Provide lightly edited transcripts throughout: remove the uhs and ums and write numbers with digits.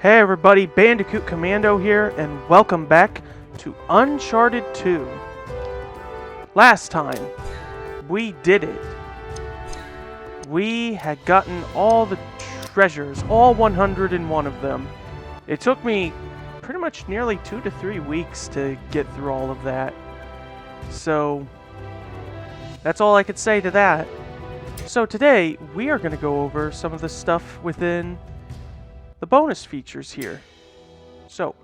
Hey everybody, Bandicoot Commando here, and welcome back to Uncharted 2. Last time, we did it. We had gotten all the treasures, all 101 of them. It took me pretty much nearly 2 to 3 weeks to get through all of that. So, that's all I could say to that. So today, we are going to go over some of the stuff within the bonus features here. So,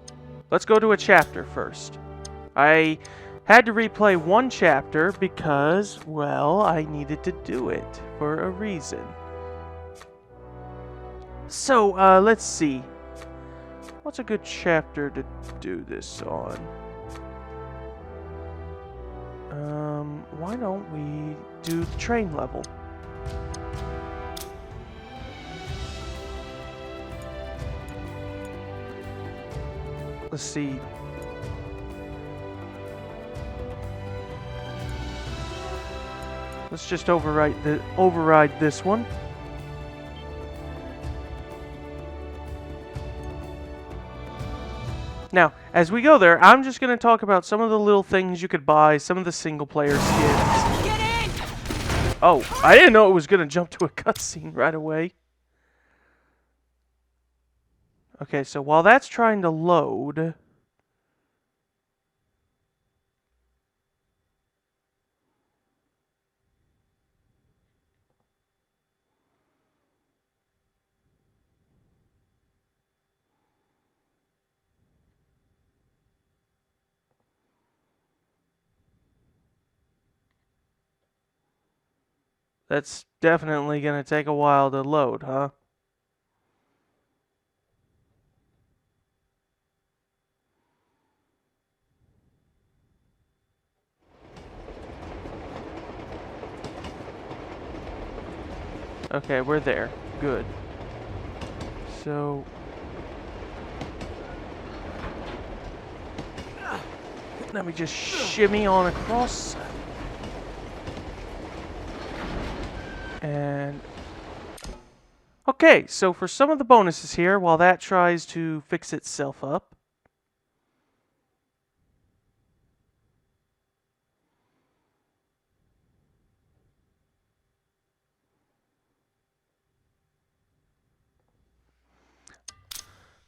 let's go to a chapter first. I had to replay one chapter because, well, I needed to do it for a reason. So, let's see. What's a good chapter to do this on? Why don't we do the train level? Let's see. Let's just override this one. Now, as we go there, I'm just going to talk about some of the little things you could buy, some of the single-player skins. Get in! Oh, I didn't know it was going to jump to a cutscene right away. Okay, so while that's trying to load... That's definitely going to take a while to load, huh? Okay, we're there. Good. So... let me just shimmy on across. And... okay, so for some of the bonuses here, while that tries to fix itself up...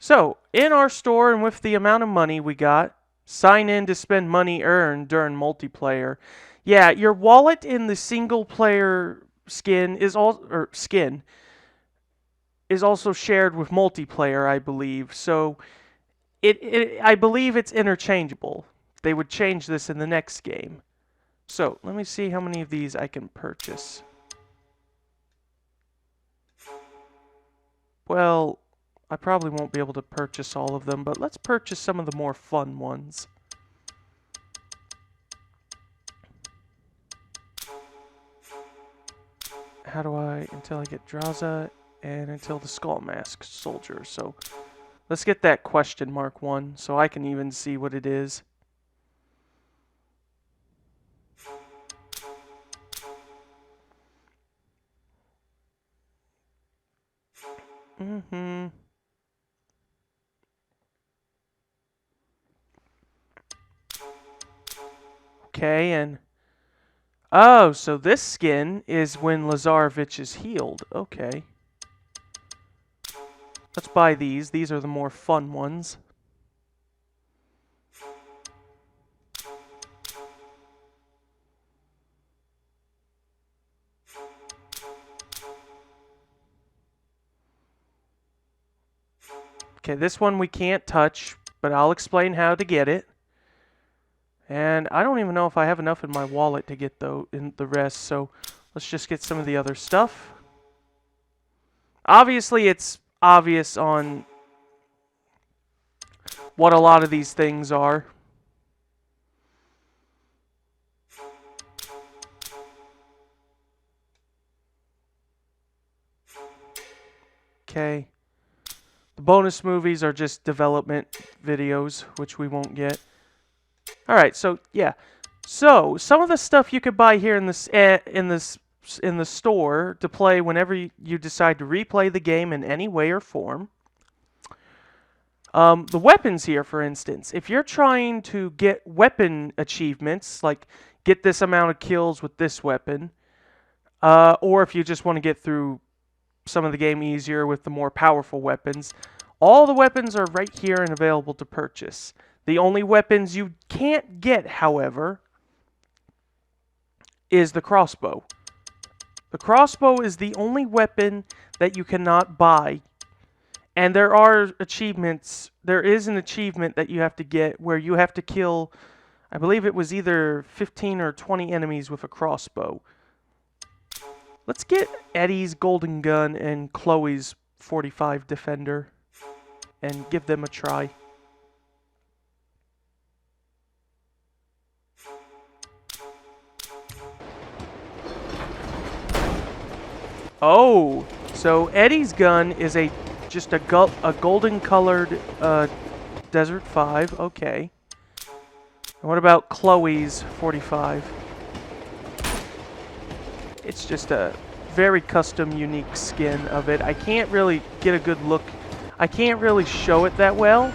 so, in our store and with the amount of money we got, sign in to spend money earned during multiplayer. Yeah, your wallet in the single player skin is also shared with multiplayer, I believe. So I believe it's interchangeable. They would change this in the next game. So, let me see how many of these I can purchase. Well, I probably won't be able to purchase all of them, but let's purchase some of the more fun ones. How do I, until I get Draza and until the Skull Mask Soldier. So let's get that question mark one so I can even see what it is. Okay, and... oh, so this skin is when Lazarevich is healed. Okay. Let's buy these. These are the more fun ones. Okay, this one we can't touch, but I'll explain how to get it. And I don't even know if I have enough in my wallet to get in the rest, so let's just get some of the other stuff. Obviously, it's obvious on what a lot of these things are. Okay. The bonus movies are just development videos, which we won't get. Alright, so, yeah. So, some of the stuff you could buy here in the store to play whenever you decide to replay the game in any way or form. The weapons here, for instance, if you're trying to get weapon achievements, like get this amount of kills with this weapon, or if you just want to get through some of the game easier with the more powerful weapons, all the weapons are right here and available to purchase. The only weapons you can't get, however, is the crossbow. The crossbow is the only weapon that you cannot buy. And there are achievements. There is an achievement that you have to get where you have to kill, I believe it was either 15 or 20 enemies with a crossbow. Let's get Eddie's golden gun and Chloe's 45 defender and give them a try. Oh, so Eddie's gun is just a golden colored Desert 5. Okay. And what about Chloe's 45? It's just a very custom, unique skin of it. I can't really get a good look. I can't really show it that well,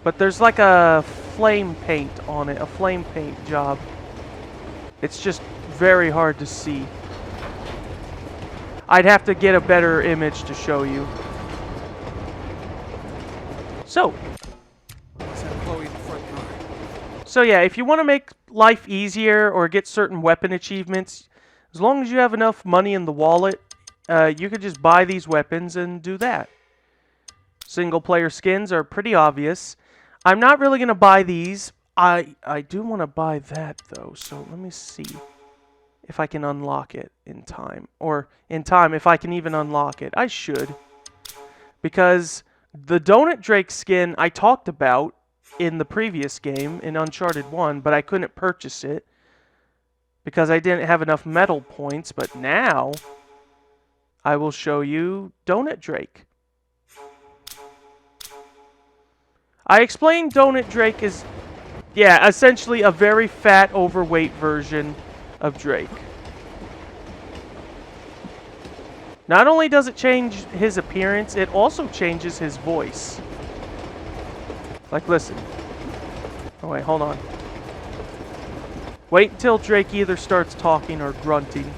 but there's like a flame paint on it, a flame paint job. It's just very hard to see. I'd have to get a better image to show you. So yeah, if you want to make life easier or get certain weapon achievements, as long as you have enough money in the wallet, you could just buy these weapons and do that. Single player skins are pretty obvious. I'm not really going to buy these. I do want to buy that though, so let me see if I can unlock it in time. Or in time, if I can even unlock it. I should. Because the Donut Drake skin I talked about in the previous game, in Uncharted 1, but I couldn't purchase it because I didn't have enough metal points. But now, I will show you Donut Drake. I explained Donut Drake is, yeah, essentially a very fat, overweight version of Drake. Not only does it change his appearance, it also changes his voice. Like, listen. Oh, wait, hold on. Wait until Drake either starts talking or grunting.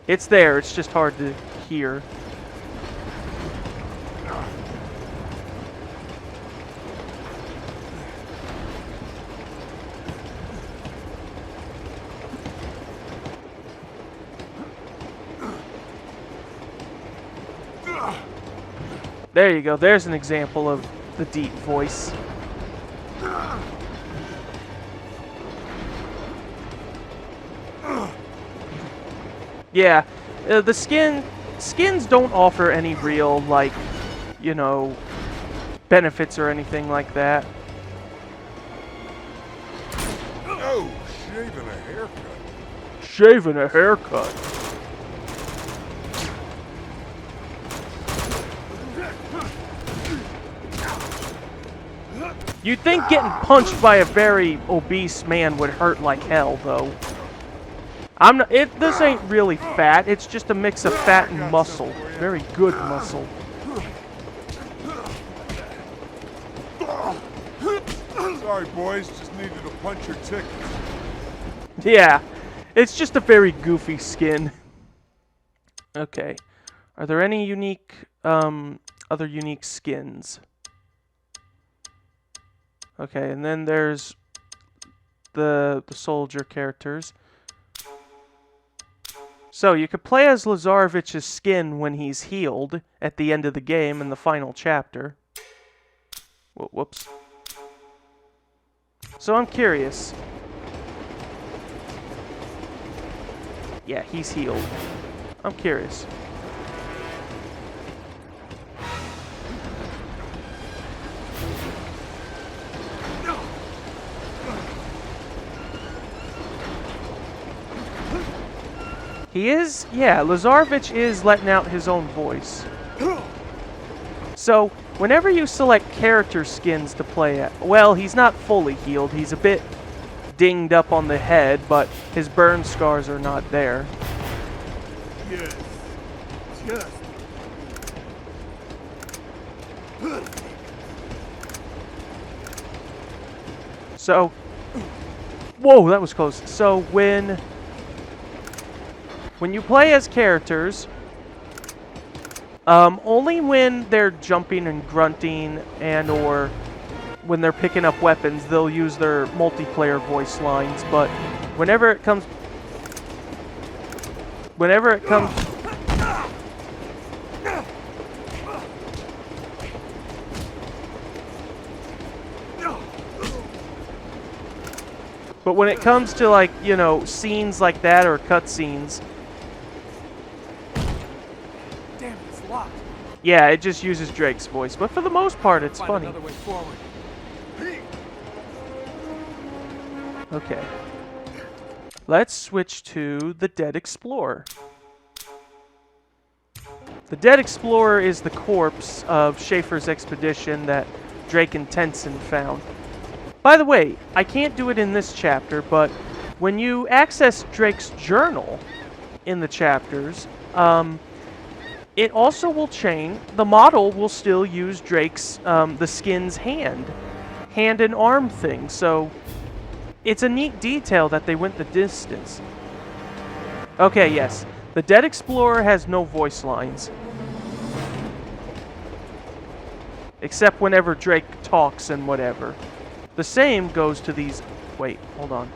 It's there, it's just hard to hear. There you go. There's an example of the deep voice. Yeah, the skins don't offer any real, like, you know, benefits or anything like that. Oh, shaving a haircut. Shaving a haircut. You'd think getting punched by a very obese man would hurt like hell, though. This ain't really fat. It's just a mix of fat and muscle. Very good muscle. Sorry, boys. Just needed to punch your ticket. Yeah, it's just a very goofy skin. Okay. Are there any unique, other unique skins? Okay, and then there's the soldier characters. So you could play as Lazarevich's skin when he's healed at the end of the game in the final chapter. Whoops. So I'm curious. Yeah, he's healed. I'm curious. He is, yeah, Lazarevich is letting out his own voice. So, whenever you select character skins to play at, well, he's not fully healed. He's a bit dinged up on the head, but his burn scars are not there. Yes. Just. So, whoa, that was close. So when you play as characters, only when they're jumping and grunting and or when they're picking up weapons, they'll use their multiplayer voice lines. But whenever it comes, but when it comes to, like, you know, scenes like that or cutscenes, Damn, it's locked. yeah, it just uses Drake's voice. But for the most part, it's Find funny. another way forward. Okay. Let's switch to the Dead Explorer. The Dead Explorer is the corpse of Schaefer's expedition that Drake and Tenson found. By the way, I can't do it in this chapter, but when you access Drake's journal in the chapters, it also will change. The model will still use Drake's, the skin's hand and arm thing, so it's a neat detail that they went the distance. Okay, yes. The Dead Explorer has no voice lines. Except whenever Drake talks and whatever. The same goes to these... Wait, hold on.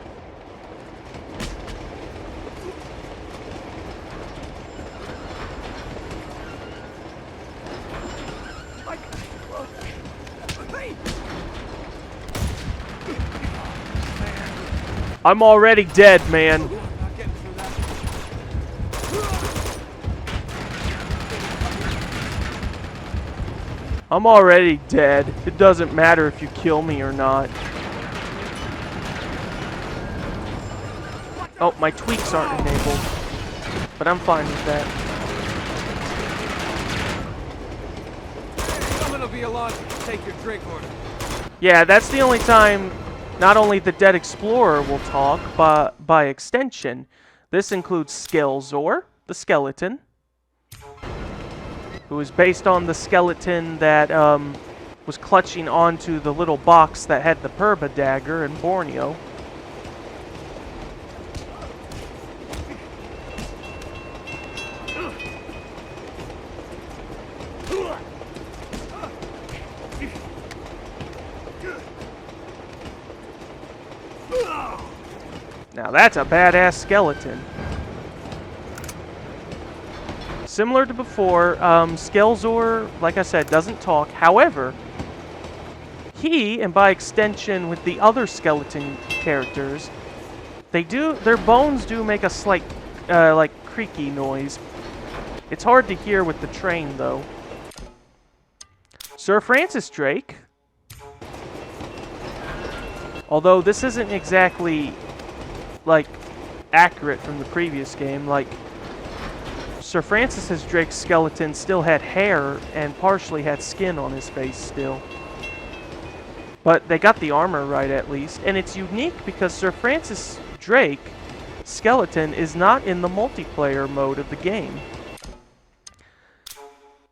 I'm already dead, man. Not getting through that. I'm already dead. It doesn't matter if you kill me or not. Oh, my tweaks aren't enabled. But I'm fine with that. Someone will be along to take your drink order. Yeah, that's the only time not only the Dead Explorer will talk, but by extension, this includes Skelzor, the skeleton, who is based on the skeleton that was clutching onto the little box that had the Purba dagger in Borneo. Now that's a badass skeleton. Similar to before, Skelzor, like I said, doesn't talk. However, he, and by extension with the other skeleton characters, their bones do make a slight, like, creaky noise. It's hard to hear with the train, though. Sir Francis Drake, although this isn't exactly, like, accurate from the previous game, like, Sir Francis Drake's skeleton still had hair and partially had skin on his face still. But they got the armor right at least, and it's unique because Sir Francis Drake skeleton is not in the multiplayer mode of the game.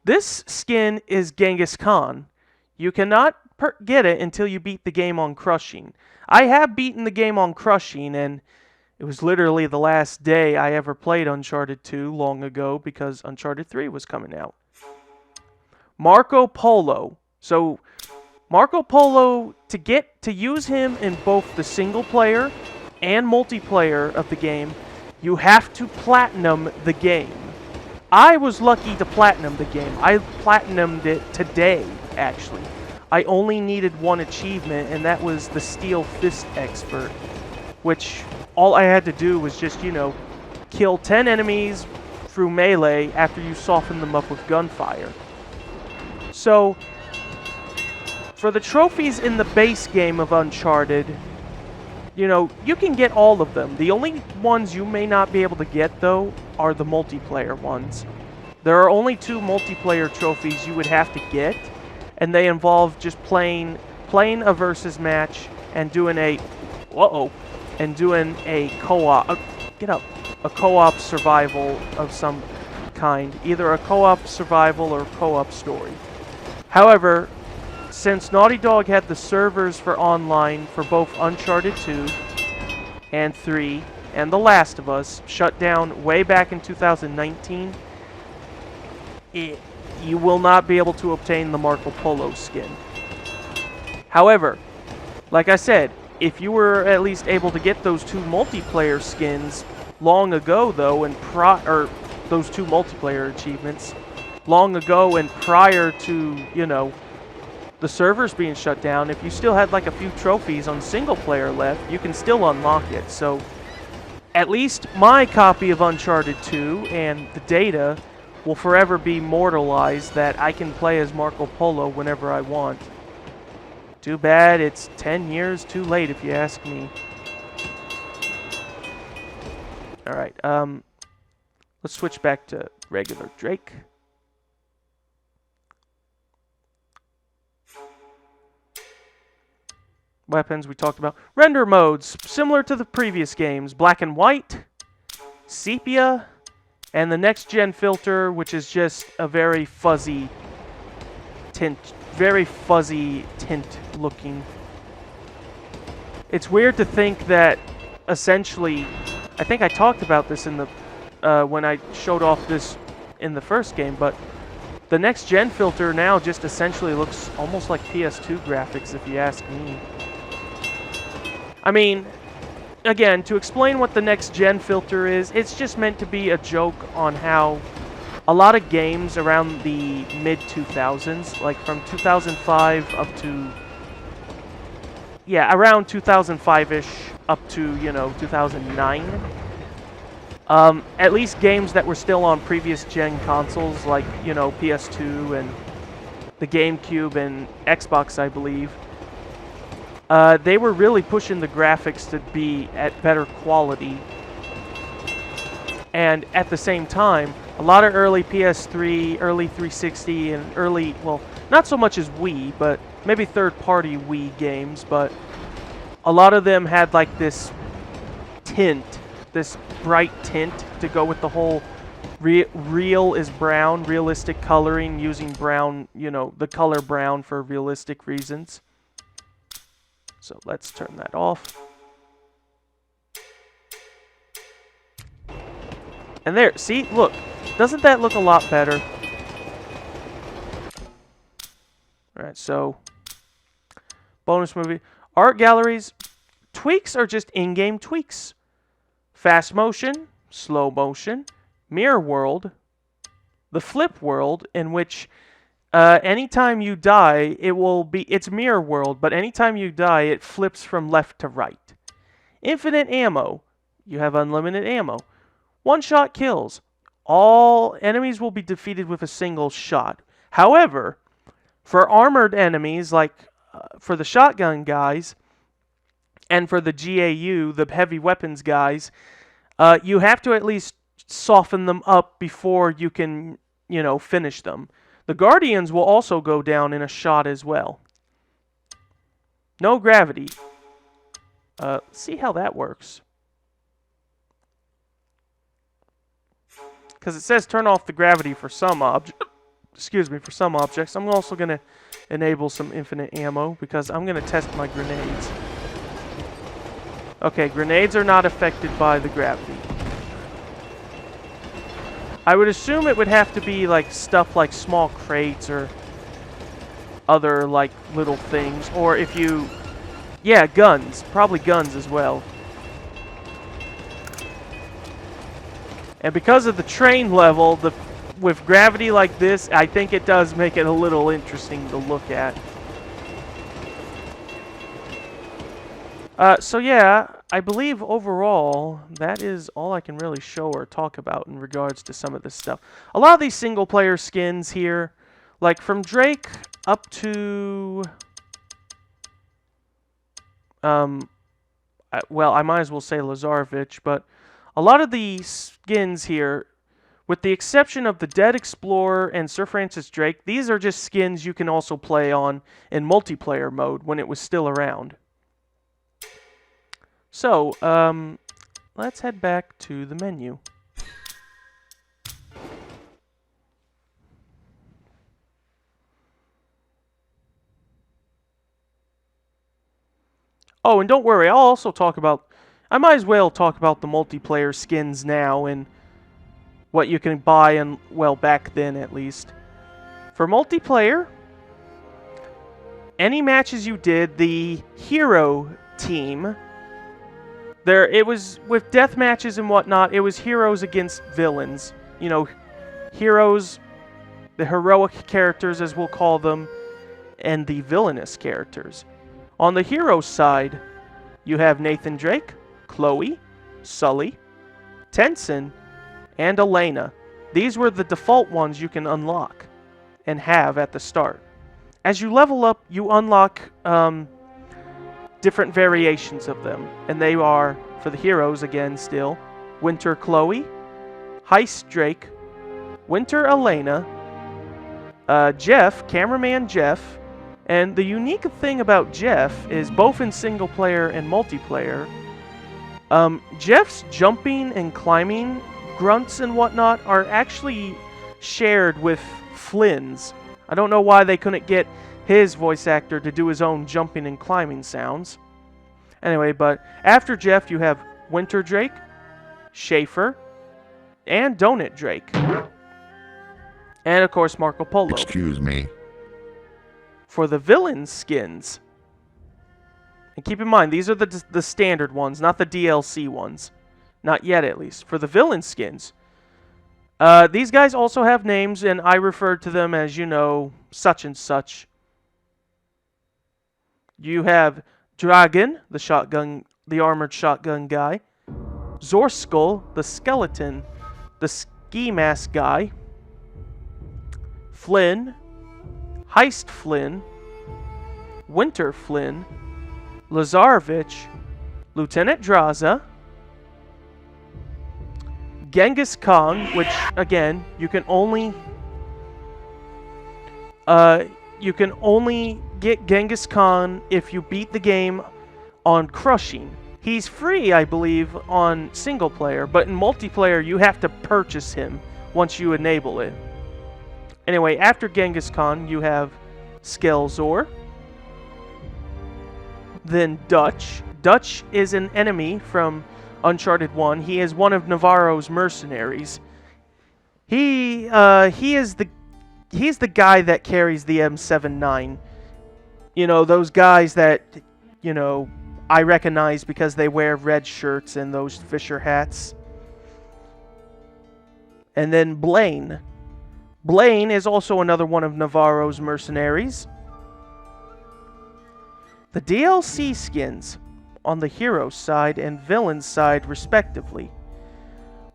This skin is Genghis Khan. You cannot get it until you beat the game on Crushing. I have beaten the game on Crushing, and it was literally the last day I ever played Uncharted 2 long ago because Uncharted 3 was coming out. Marco Polo. So, Marco Polo, to use him in both the single player and multiplayer of the game, you have to platinum the game. I was lucky to platinum the game. I platinumed it today, actually. I only needed one achievement, and that was the Steel Fist Expert, which all I had to do was just, you know, kill 10 enemies through melee after you soften them up with gunfire. So, for the trophies in the base game of Uncharted, you know, you can get all of them. The only ones you may not be able to get, though, are the multiplayer ones. There are only 2 multiplayer trophies you would have to get, and they involve just playing a versus match and doing a... and doing a co-op... a co-op survival of some kind. Either a co-op survival or co-op story. However, since Naughty Dog had the servers for online for both Uncharted 2 and 3 and The Last of Us shut down way back in 2019, you will not be able to obtain the Marco Polo skin. However, like I said, if you were at least able to get those 2 multiplayer skins long ago, though, and those 2 multiplayer achievements long ago and prior to, you know, the servers being shut down, if you still had like a few trophies on single player left, you can still unlock it. So at least my copy of Uncharted 2 and the data will forever be immortalized that I can play as Marco Polo whenever I want. Too bad it's 10 years too late if you ask me. Alright, let's switch back to regular Drake. Weapons we talked about. Render modes, similar to the previous games. Black and white, sepia, and the next gen filter, which is just a very fuzzy tint looking. It's weird to think that essentially, I think I talked about this in the when I showed off this in the first game, but the next gen filter now just essentially looks almost like PS2 graphics, if you ask me. I mean, again, to explain what the next gen filter is, it's just meant to be a joke on how a lot of games around the mid-2000s, like from 2005 up to, yeah, around 2005-ish up to, you know, 2009. At least games that were still on previous gen consoles, like, you know, PS2 and the GameCube and Xbox, I believe. They were really pushing the graphics to be at better quality. And at the same time, a lot of early PS3, early 360, and early, well, not so much as Wii, but maybe third-party Wii games, but a lot of them had like this tint, this bright tint to go with the whole real is brown, realistic coloring, using brown, you know, the color brown for realistic reasons. So let's turn that off. And there, see, look, doesn't that look a lot better? Alright, so bonus movie. Art galleries. Tweaks are just in-game tweaks. Fast motion, slow motion, mirror world, the flip world, in which anytime you die, it's mirror world, but anytime you die, it flips from left to right. Infinite ammo. You have unlimited ammo. One-shot kills. All enemies will be defeated with a single shot. However, for armored enemies, like for the shotgun guys, and for the GAU, the heavy weapons guys, you have to at least soften them up before you can, you know, finish them. The Guardians will also go down in a shot as well. No gravity. See how that works. Because it says turn off the gravity for some for some objects. I'm also going to enable some infinite ammo because I'm going to test my grenades. Okay, grenades are not affected by the gravity. I would assume it would have to be like stuff like small crates or other like little things, or if you, yeah, guns, probably guns as well. And because of the train level, with gravity like this, I think it does make it a little interesting to look at. So yeah, I believe overall, that is all I can really show or talk about in regards to some of this stuff. A lot of these single-player skins here, like from Drake up to... well, I might as well say Lazarevich, but a lot of the skins here, with the exception of the Dead Explorer and Sir Francis Drake, these are just skins you can also play on in multiplayer mode when it was still around. So, let's head back to the menu. Oh, and don't worry, I'll also talk about... I might as well talk about the multiplayer skins now and what you can buy, and well, back then at least. For multiplayer, any matches you did, the hero team, it was with death matches and whatnot, it was heroes against villains. You know, heroes, the heroic characters as we'll call them, and the villainous characters. On the hero side, you have Nathan Drake, Chloe, Sully, Tenson, and Elena. These were the default ones you can unlock and have at the start. As you level up, you unlock different variations of them. And they are, for the heroes again still, Winter Chloe, Heist Drake, Winter Elena, Jeff, Cameraman Jeff. And the unique thing about Jeff is both in single player and multiplayer, Jeff's jumping and climbing grunts and whatnot are actually shared with Flynn's. I don't know why they couldn't get his voice actor to do his own jumping and climbing sounds. Anyway, but after Jeff you have Winter Drake, Schaefer, and Donut Drake. And of course Marco Polo. Excuse me. For the villain skins, and keep in mind, these are the standard ones, not the DLC ones. Not yet, at least. For the villain skins, these guys also have names, and I refer to them as, you know, such and such. You have Dragon, the armored shotgun guy. Zorskull, the skeleton, the ski mask guy. Flynn, Heist Flynn, Winter Flynn, Lazarevich, Lieutenant Draza, Genghis Khan, which again you can only get Genghis Khan if you beat the game on crushing. He's free, I believe, on single player, but in multiplayer you have to purchase him once you enable it. Anyway, after Genghis Khan, you have Skelzor. Then Dutch. Dutch is an enemy from Uncharted 1. He is one of Navarro's mercenaries. He's the guy that carries the M79. You know, those guys that, you know, I recognize because they wear red shirts and those Fisher hats. And then Blaine. Blaine is also another one of Navarro's mercenaries. The DLC skins on the hero side and villain side respectively.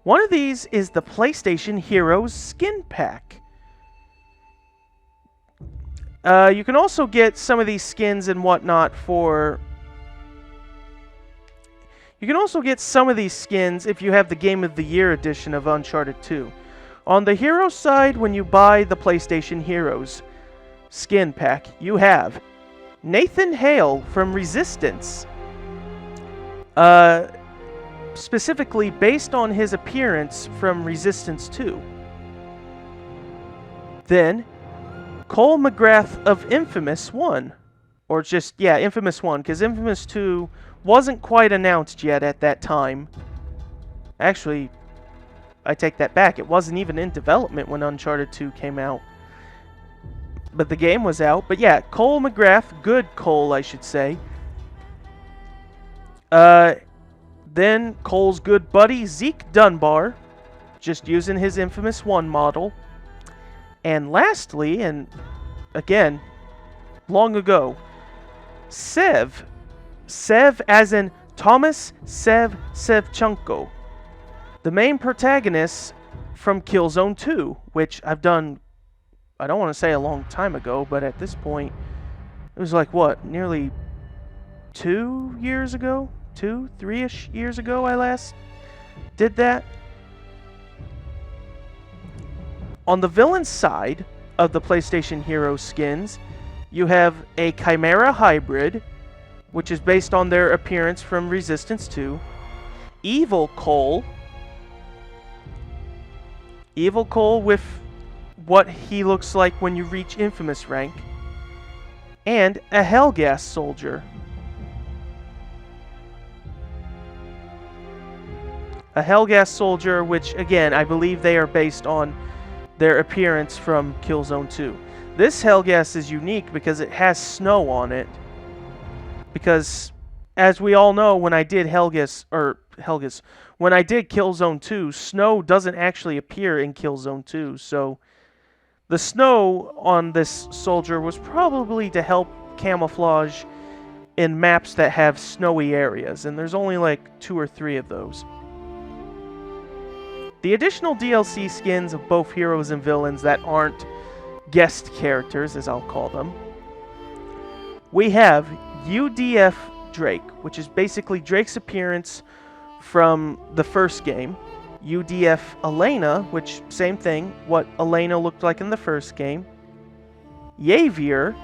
One of these is the PlayStation Heroes Skin Pack. You can also get some of these skins and whatnot for... You can also get some of these skins if you have the Game of the Year edition of Uncharted 2. On the hero side, when you buy the PlayStation Heroes Skin Pack, you have Nathan Hale from Resistance. Specifically based on his appearance from Resistance 2. Then, Cole McGrath of Infamous 1. Or just, yeah, Infamous 1, because Infamous 2 wasn't quite announced yet at that time. Actually, I take that back. It wasn't even in development when Uncharted 2 came out. But the game was out. But yeah, Cole McGrath, good Cole, I should say. Then Cole's good buddy, Zeke Dunbar, just using his Infamous 1 model. And lastly, and again, long ago, Sev. Sev as in Thomas Sevchenko. The main protagonist from Killzone 2, which I've done, I don't want to say a long time ago, but at this point, it was like, what, nearly 2 years ago? 2, 3-ish years ago I last did that. On the villain side of the PlayStation Hero skins, you have a Chimera Hybrid, which is based on their appearance from Resistance 2. Evil Cole. Evil Cole with what he looks like when you reach Infamous rank. And a Hellgas Soldier. a Helghast soldier, which again, I believe they are based on their appearance from Killzone 2. This Helghast is unique because it has snow on it. Because, as we all know, when I did when I did Killzone 2, snow doesn't actually appear in Killzone 2, so the snow on this soldier was probably to help camouflage in maps that have snowy areas, and there's only like 2 or 3 of those. The additional DLC skins of both heroes and villains that aren't guest characters, as I'll call them. We have UDF Drake, which is basically Drake's appearance from the first game. UDF Elena, which, same thing, what Elena looked like in the first game. Javier,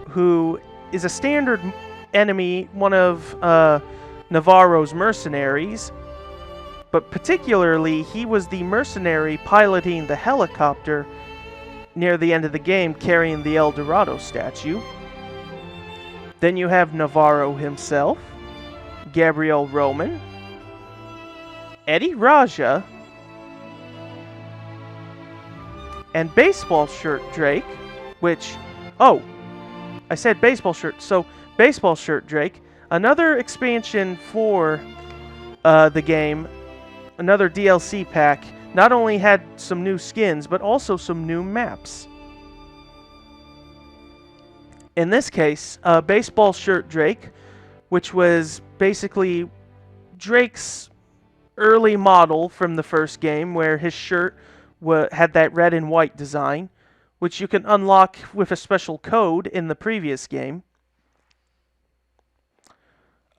who is a standard enemy, one of Navarro's mercenaries, but particularly he was the mercenary piloting the helicopter near the end of the game carrying the El Dorado statue. Then you have Navarro himself, Gabriel Roman, Eddie Raja, and Baseball Shirt Drake, which, oh, I said baseball shirt, so Baseball Shirt Drake, another expansion for the game, another DLC pack, not only had some new skins, but also some new maps. In this case, Baseball Shirt Drake, which was basically Drake's early model from the first game, where his shirt had that red and white design, which you can unlock with a special code in the previous game.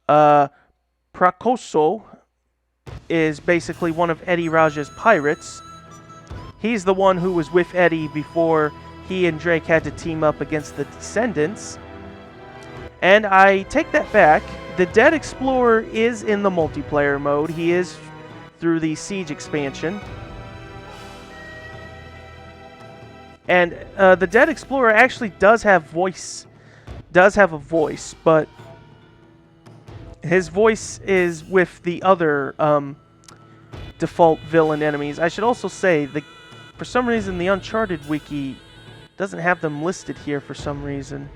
Prakoso is basically one of Eddie Raja's pirates. He's the one who was with Eddie before he and Drake had to team up against the Descendants. And I take that back. The Dead Explorer is in the multiplayer mode. He is through the Siege expansion. And the Dead Explorer actually does have a voice, but his voice is with the other default villain enemies. I should also say, for some reason, the Uncharted wiki doesn't have them listed here for some reason.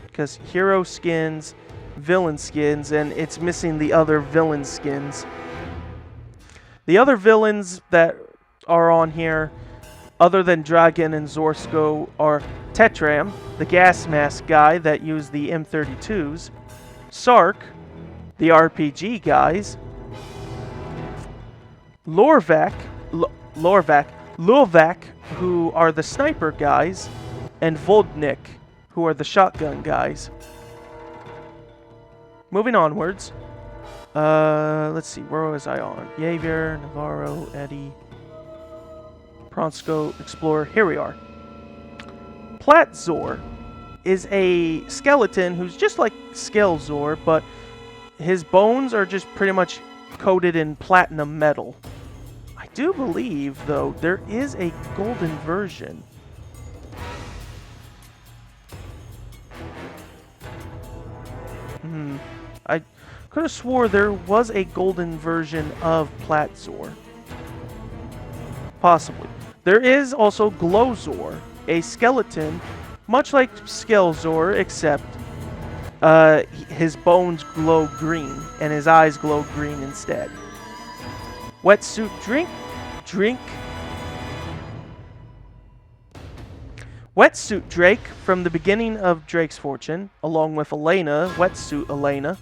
Because hero skins, villain skins, and it's missing the other villain skins. The other villains that are on here, other than Dragon and Zorsko, are Tetram, the gas mask guy that used the M32s, Sark, the RPG guys, Lorvac, who are the sniper guys, and Vodnik, who are the shotgun guys. Moving onwards. Let's see, where was I on? Javier, Navarro, Eddie, Pronsko, Explorer. Here we are. Platzor is a skeleton who's just like Skelzor, but his bones are just pretty much coated in platinum metal. I do believe, though, there is a golden version. I could have swore there was a golden version of Platzor. Possibly. There is also Glowzor, a skeleton, much like Skelzor, except his bones glow green and his eyes glow green instead. Wetsuit Wetsuit Drake from the beginning of Drake's Fortune, along with Elena, Wetsuit Elena.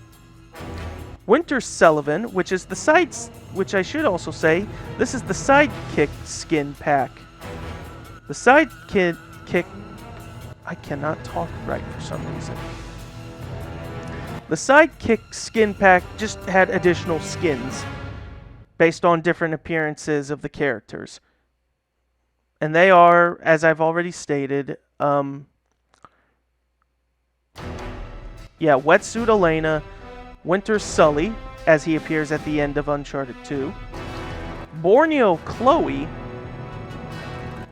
Winter Sullivan, which is the which I should also say, this is the sidekick skin pack. The sidekick, I cannot talk right for some reason. The sidekick skin pack just had additional skins based on different appearances of the characters. And they are, as I've already stated, Wetsuit Elena, Winter Sully, as he appears at the end of Uncharted 2, Borneo Chloe,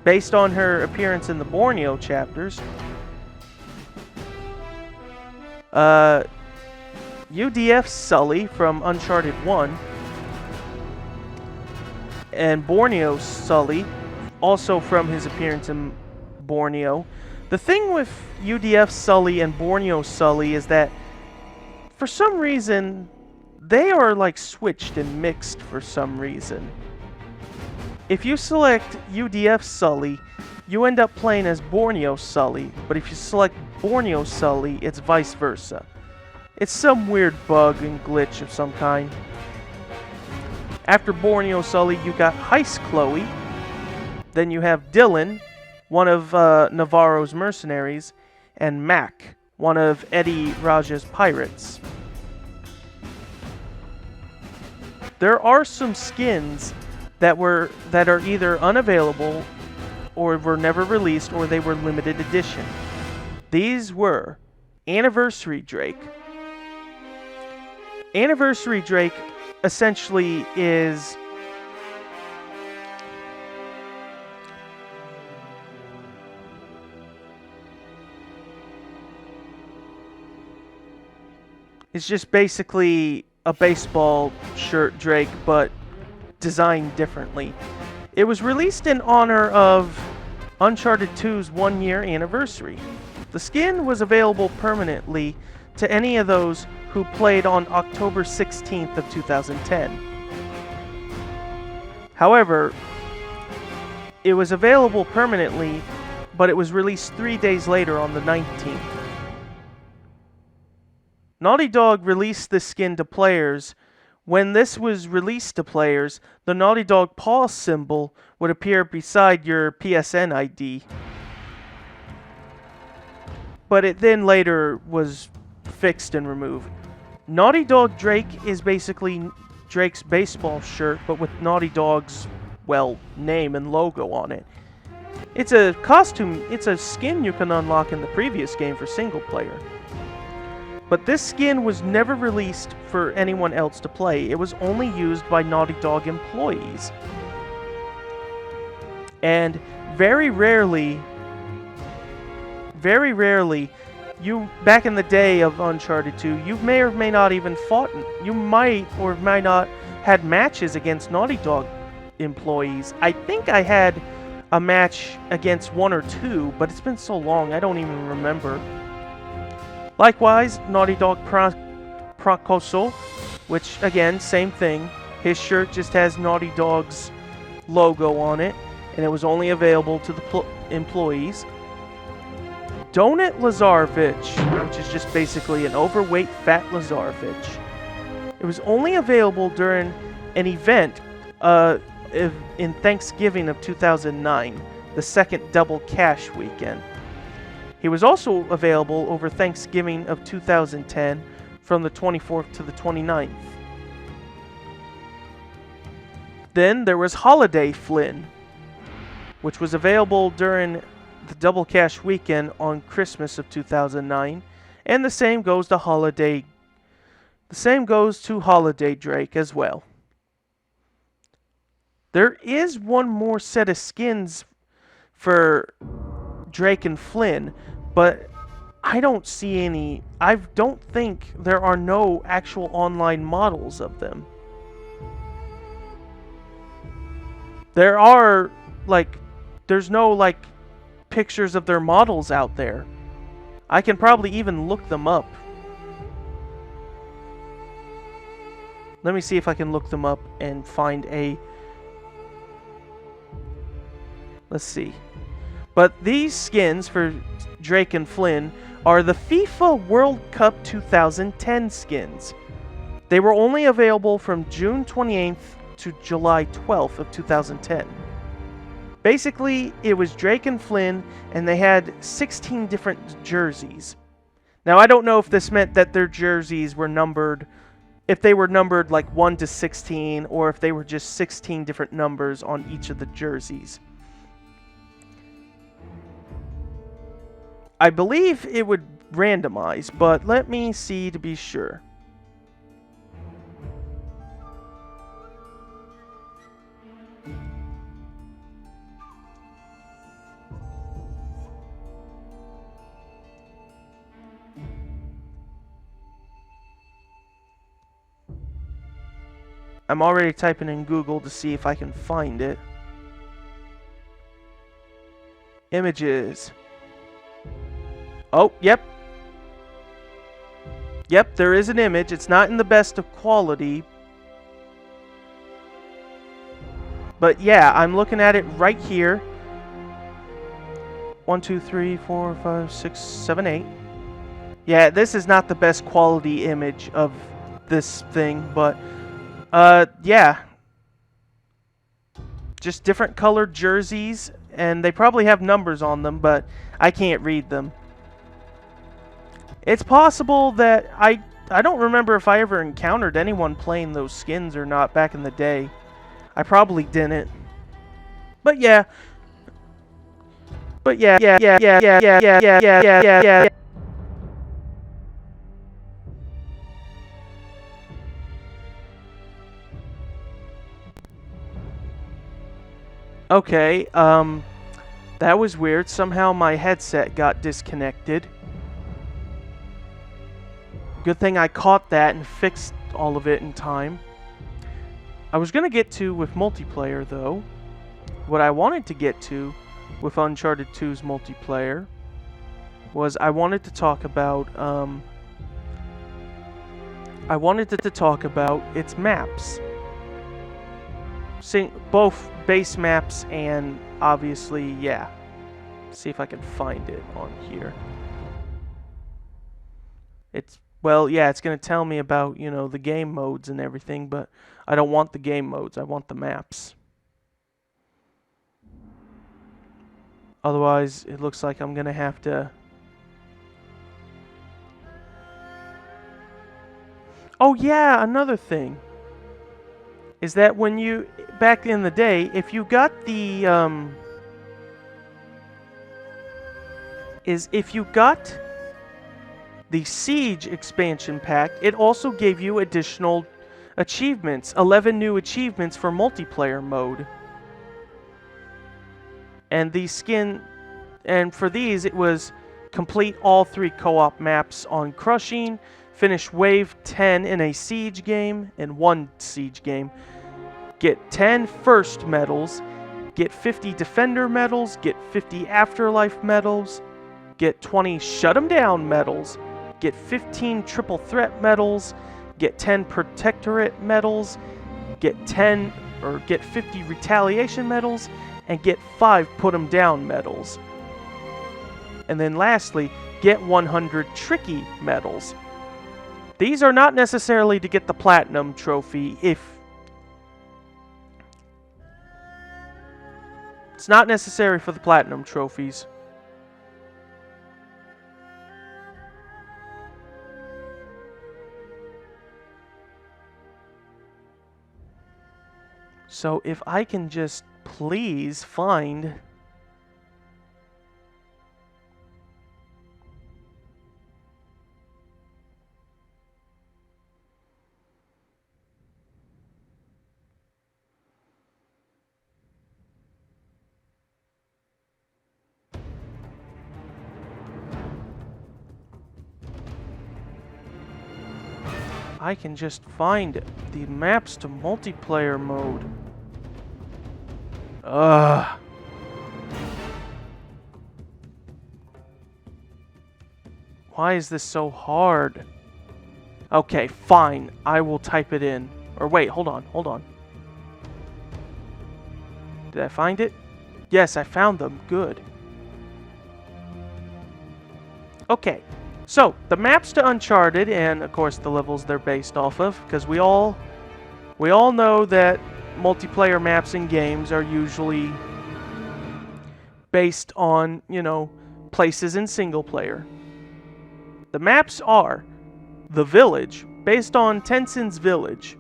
based on her appearance in the Borneo chapters, UDF Sully from Uncharted 1, and Borneo Sully, also from his appearance in Borneo. The thing with UDF Sully and Borneo Sully is that for some reason they are like switched and mixed for some reason. If you select UDF Sully, you end up playing as Borneo Sully, but if you select Borneo Sully, it's vice versa. It's some weird bug and glitch of some kind. After Borneo Sully, you got Heist Chloe. Then you have Dylan, one of Navarro's mercenaries, and Mac, one of Eddie Raja's pirates. There are some skins that are either unavailable or were never released or they were limited edition. These were Anniversary Drake. Anniversary Drake essentially is just basically a baseball shirt Drake, but designed differently. It was released in honor of Uncharted 2's 1-year anniversary. The skin was available permanently to any of those who played on October 16th of 2010. However, it was available permanently, but it was released 3 days later on the 19th. Naughty Dog released this skin to players. When this was released to players, the Naughty Dog paw symbol would appear beside your PSN ID. But it then later was fixed and removed. Naughty Dog Drake is basically Drake's baseball shirt, but with Naughty Dog's, well, name and logo on it. It's a costume, it's a skin you can unlock in the previous game for single player. But this skin was never released for anyone else to play. It was only used by Naughty Dog employees. And very rarely, you, back in the day of Uncharted 2, you may or may not even fought, you might or might not had matches against Naughty Dog employees. I think I had a match against 1 or 2, but it's been so long I don't even remember. Likewise, Naughty Dog Prakoso, which again, same thing. His shirt just has Naughty Dog's logo on it, and it was only available to the employees. Donut Lazarevich, which is just basically an overweight fat Lazarevich. It was only available during an event in Thanksgiving of 2009, the second double cash weekend. He was also available over Thanksgiving of 2010 from the 24th to the 29th. Then there was Holiday Flynn, which was available during the double cash weekend on Christmas of 2009, and the same goes to Holiday Drake as well. There is one more set of skins for Drake and Flynn, but I don't see any. I don't think there are no actual online models of them. There are, like, there's no, like, pictures of their models out there. I can probably even look them up. Let me see if I can look them up and find a... Let's see. But these skins for Drake and Flynn are the FIFA World Cup 2010 skins. They were only available from June 28th to July 12th of 2010. Basically, it was Drake and Flynn, and they had 16 different jerseys. Now, I don't know if this meant that their jerseys were numbered, if they were numbered like 1 to 16, or if they were just 16 different numbers on each of the jerseys. I believe it would randomize, but let me see to be sure. I'm already typing in Google to see if I can find it. Images. Oh, yep. Yep, there is an image. It's not in the best of quality. But yeah, I'm looking at it right here. 1, 2, 3, 4, 5, 6, 7, 8. Yeah, this is not the best quality image of this thing, but yeah. Just different colored jerseys, and they probably have numbers on them, but I can't read them. It's possible that I don't remember if I ever encountered anyone playing those skins or not back in the day. I probably didn't. But yeah. Yeah. Okay, that was weird. Somehow my headset got disconnected. Good thing I caught that and fixed all of it in time. I was gonna get to with multiplayer though. What I wanted to get to with Uncharted 2's multiplayer was I wanted to talk about its maps. Both base maps and obviously, yeah. See if I can find it on here. Well, yeah, it's going to tell me about, you know, the game modes and everything, but I don't want the game modes. I want the maps. Otherwise, it looks like I'm going to have to... Oh, yeah, another thing is that when you... Back in the day, if you got the... If you got the Siege expansion pack, it also gave you additional achievements. 11 new achievements for multiplayer mode. And for these, it was complete all 3 co-op maps on Crushing, finish Wave 10 in a Siege game, in 1 Siege game, get 10 First medals, get 50 Defender medals, get 50 Afterlife medals, get 20 Shut 'em Down medals, get 15 Triple Threat medals, get 10 Protectorate medals, get 50 Retaliation medals, and get 5 Put 'em Down medals. And then lastly, get 100 Tricky medals. These are not necessarily to get the Platinum trophy It's not necessary for the Platinum trophies. So if I can just please find... I can just find the maps to multiplayer mode. Ugh. Why is this so hard? Okay, fine. I will type it in. Or wait, hold on. Did I find it? Yes, I found them. Good. Okay. So, the maps to Uncharted, and of course the levels they're based off of, because we all know that multiplayer maps in games are usually based on, you know, places in single player. The maps are The Village, based on Tensin's Village.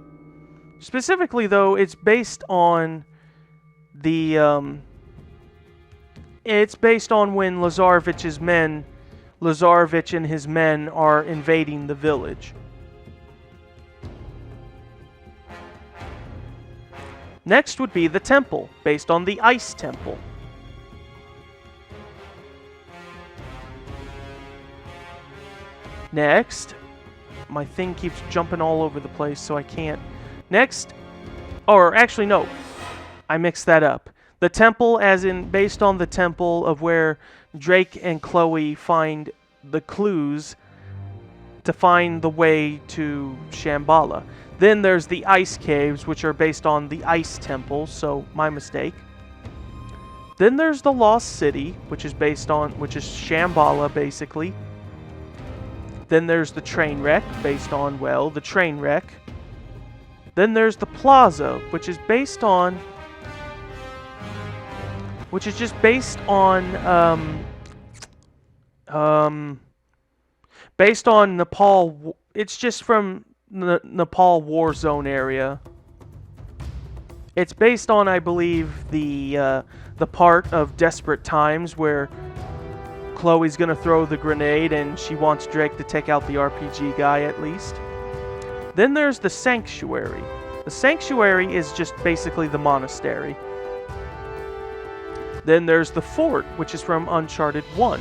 Specifically, though, it's based on the, it's based on when Lazarevich and his men are invading the village. Next would be the Temple, based on the Ice Temple. Next, my thing keeps jumping all over the place, so I can't. Next Or actually, no. I mixed that up. The temple, as in based on the temple of where Drake and Chloe find the clues to find the way to Shambhala. Then there's the ice caves, which are based on the ice temple, so my mistake. Then there's the Lost City, which is Shambhala, basically. Then there's the train wreck, based on, well, the train wreck. Then there's the plaza, which is based on... which is just based on, based on Nepal. It's just from the Nepal war zone area. It's based on, I believe, the part of Desperate Times where Chloe's gonna throw the grenade and she wants Drake to take out the RPG guy at least. Then there's the Sanctuary. The Sanctuary is just basically the monastery. Then there's the Fort, which is from Uncharted 1.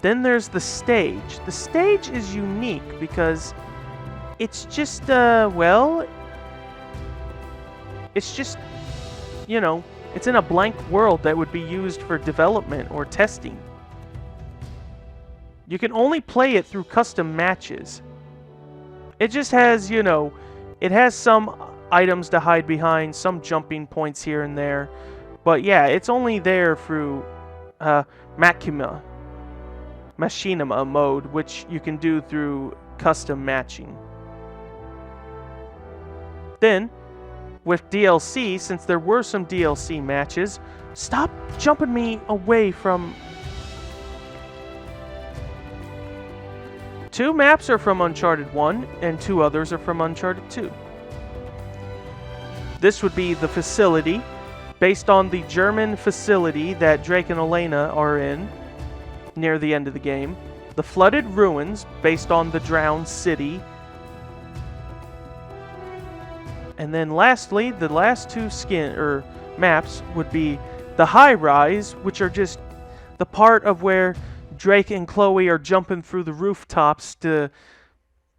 Then there's the stage. The stage is unique because it's just, well, it's just, you know, it's in a blank world that would be used for development or testing. You can only play it through custom matches. It just has, you know, it has some items to hide behind, some jumping points here and there. But yeah, it's only there through Machinima mode, which you can do through custom matching. Then, with DLC, since there were some DLC matches, stop jumping me away from... 2 maps are from Uncharted 1, and 2 others are from Uncharted 2. This would be the facility, based on the German facility that Drake and Elena are in, near the end of the game. The Flooded Ruins, based on the Drowned City. And then lastly, the last 2 maps would be the High Rise, which are just the part of where Drake and Chloe are jumping through the rooftops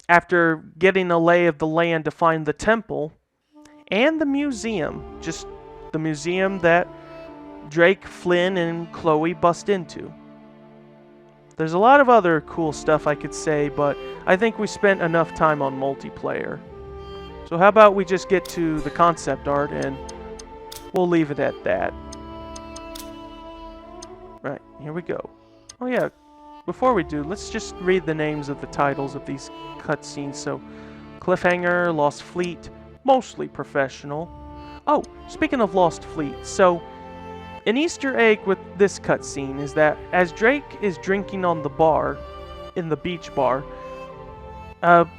after getting a lay of the land to find the temple. And the museum, just the museum that Drake, Flynn, and Chloe bust into. There's a lot of other cool stuff I could say, but I think we spent enough time on multiplayer. So how about we just get to the concept art and we'll leave it at that. Right, here we go. Oh yeah, before we do, let's just read the names of the titles of these cutscenes. So, Cliffhanger, Lost Fleet, Mostly Professional. Oh, speaking of Lost Fleet, so an Easter egg with this cutscene is that as Drake is drinking on the bar, in the beach bar,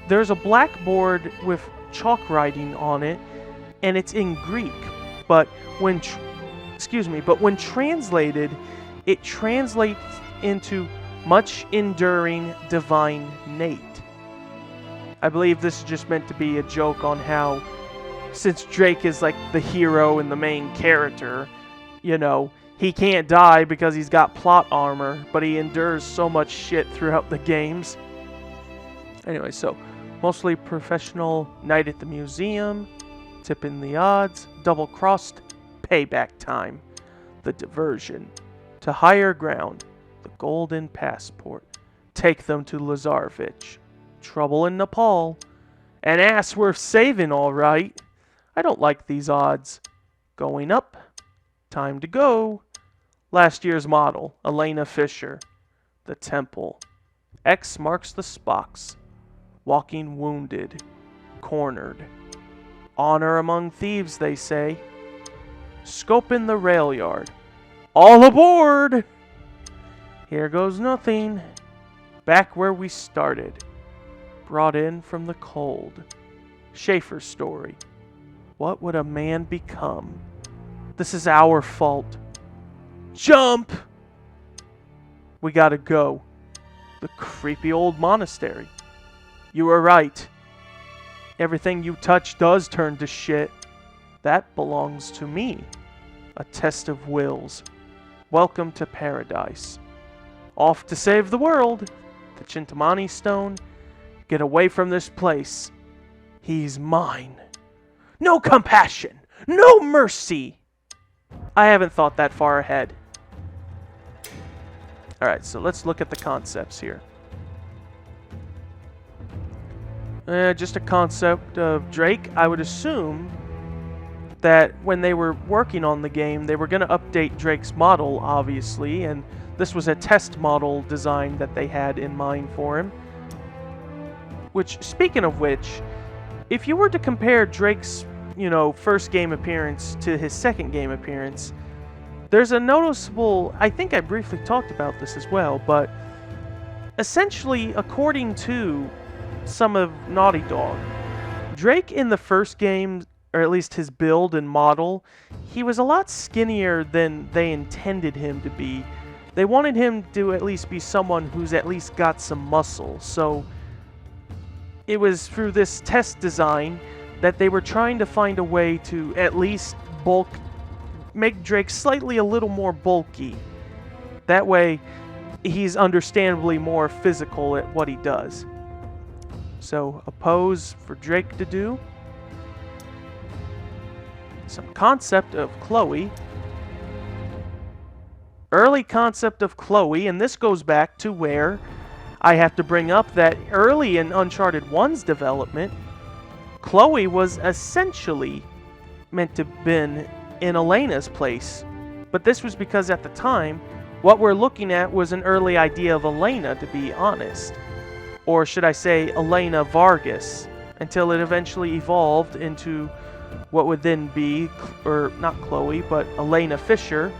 there's a blackboard with chalk writing on it, and it's in Greek. But when translated, it translates into much enduring divine Nate. I believe this is just meant to be a joke on how, since Drake is like the hero and the main character, you know, he can't die because he's got plot armor, but he endures so much shit throughout the games. Anyway, so, Mostly Professional, Night at the Museum, Tipping the Odds, Double-Crossed, Payback Time, The Diversion, To Higher Ground, The Golden Passport, Take Them to Lazarevich, Trouble in Nepal, An Ass Worth Saving, alright. I don't like these odds. Going Up, Time to Go, Last Year's Model, Elena Fisher, The Temple, X Marks the Spocks, Walking Wounded, Cornered, Honor Among Thieves, they say, Scoping the Rail Yard, All Aboard! Here Goes Nothing, Back Where We Started, Brought In from the Cold, Schaefer's Story, What Would a Man Become? This Is Our Fault, Jump! We Gotta Go, The Creepy Old Monastery. You were right. Everything you touch does turn to shit. That belongs to me. A Test of Wills. Welcome to Paradise. Off to save the world. The Chintamani Stone. Get away from this place. He's mine. No compassion! No mercy! I haven't thought that far ahead. Alright, so let's look at the concepts here. Just a concept of Drake. I would assume that when they were working on the game, they were going to update Drake's model, obviously, and this was a test model design that they had in mind for him. Which, speaking of which, if you were to compare Drake's, first game appearance to his second game appearance, there's a noticeable, I think I briefly talked about this as well, but essentially, according to some of Naughty Dog, Drake in the first game, or at least his build and model, he was a lot skinnier than they intended him to be. They wanted him to at least be someone who's at least got some muscle, so it was through this test design that they were trying to find a way to at least make Drake slightly a little more bulky. That way, he's understandably more physical at what he does. So, a pose for Drake to do. Some concept of Chloe. Early concept of Chloe, and this goes back to where I have to bring up that early in Uncharted 1's development, Chloe was essentially meant to have been in Elena's place. But this was because at the time, what we're looking at was an early idea of Elena, to be honest. Or should I say Elena Vargas, until it eventually evolved into what would then be, or not Chloe, but Elena Fisher.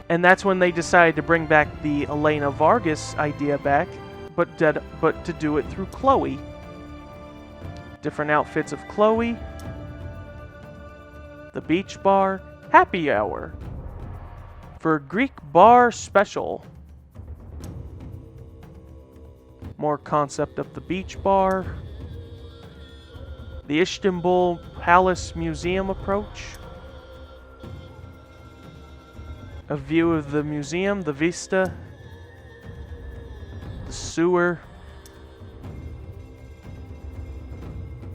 And that's when they decided to bring back the Elena Vargas idea back, but to do it through Chloe. Different outfits of Chloe. The beach bar. Happy hour. For Greek bar special. More concept of the beach bar. The Istanbul Palace Museum approach. A view of the museum, the vista. The sewer.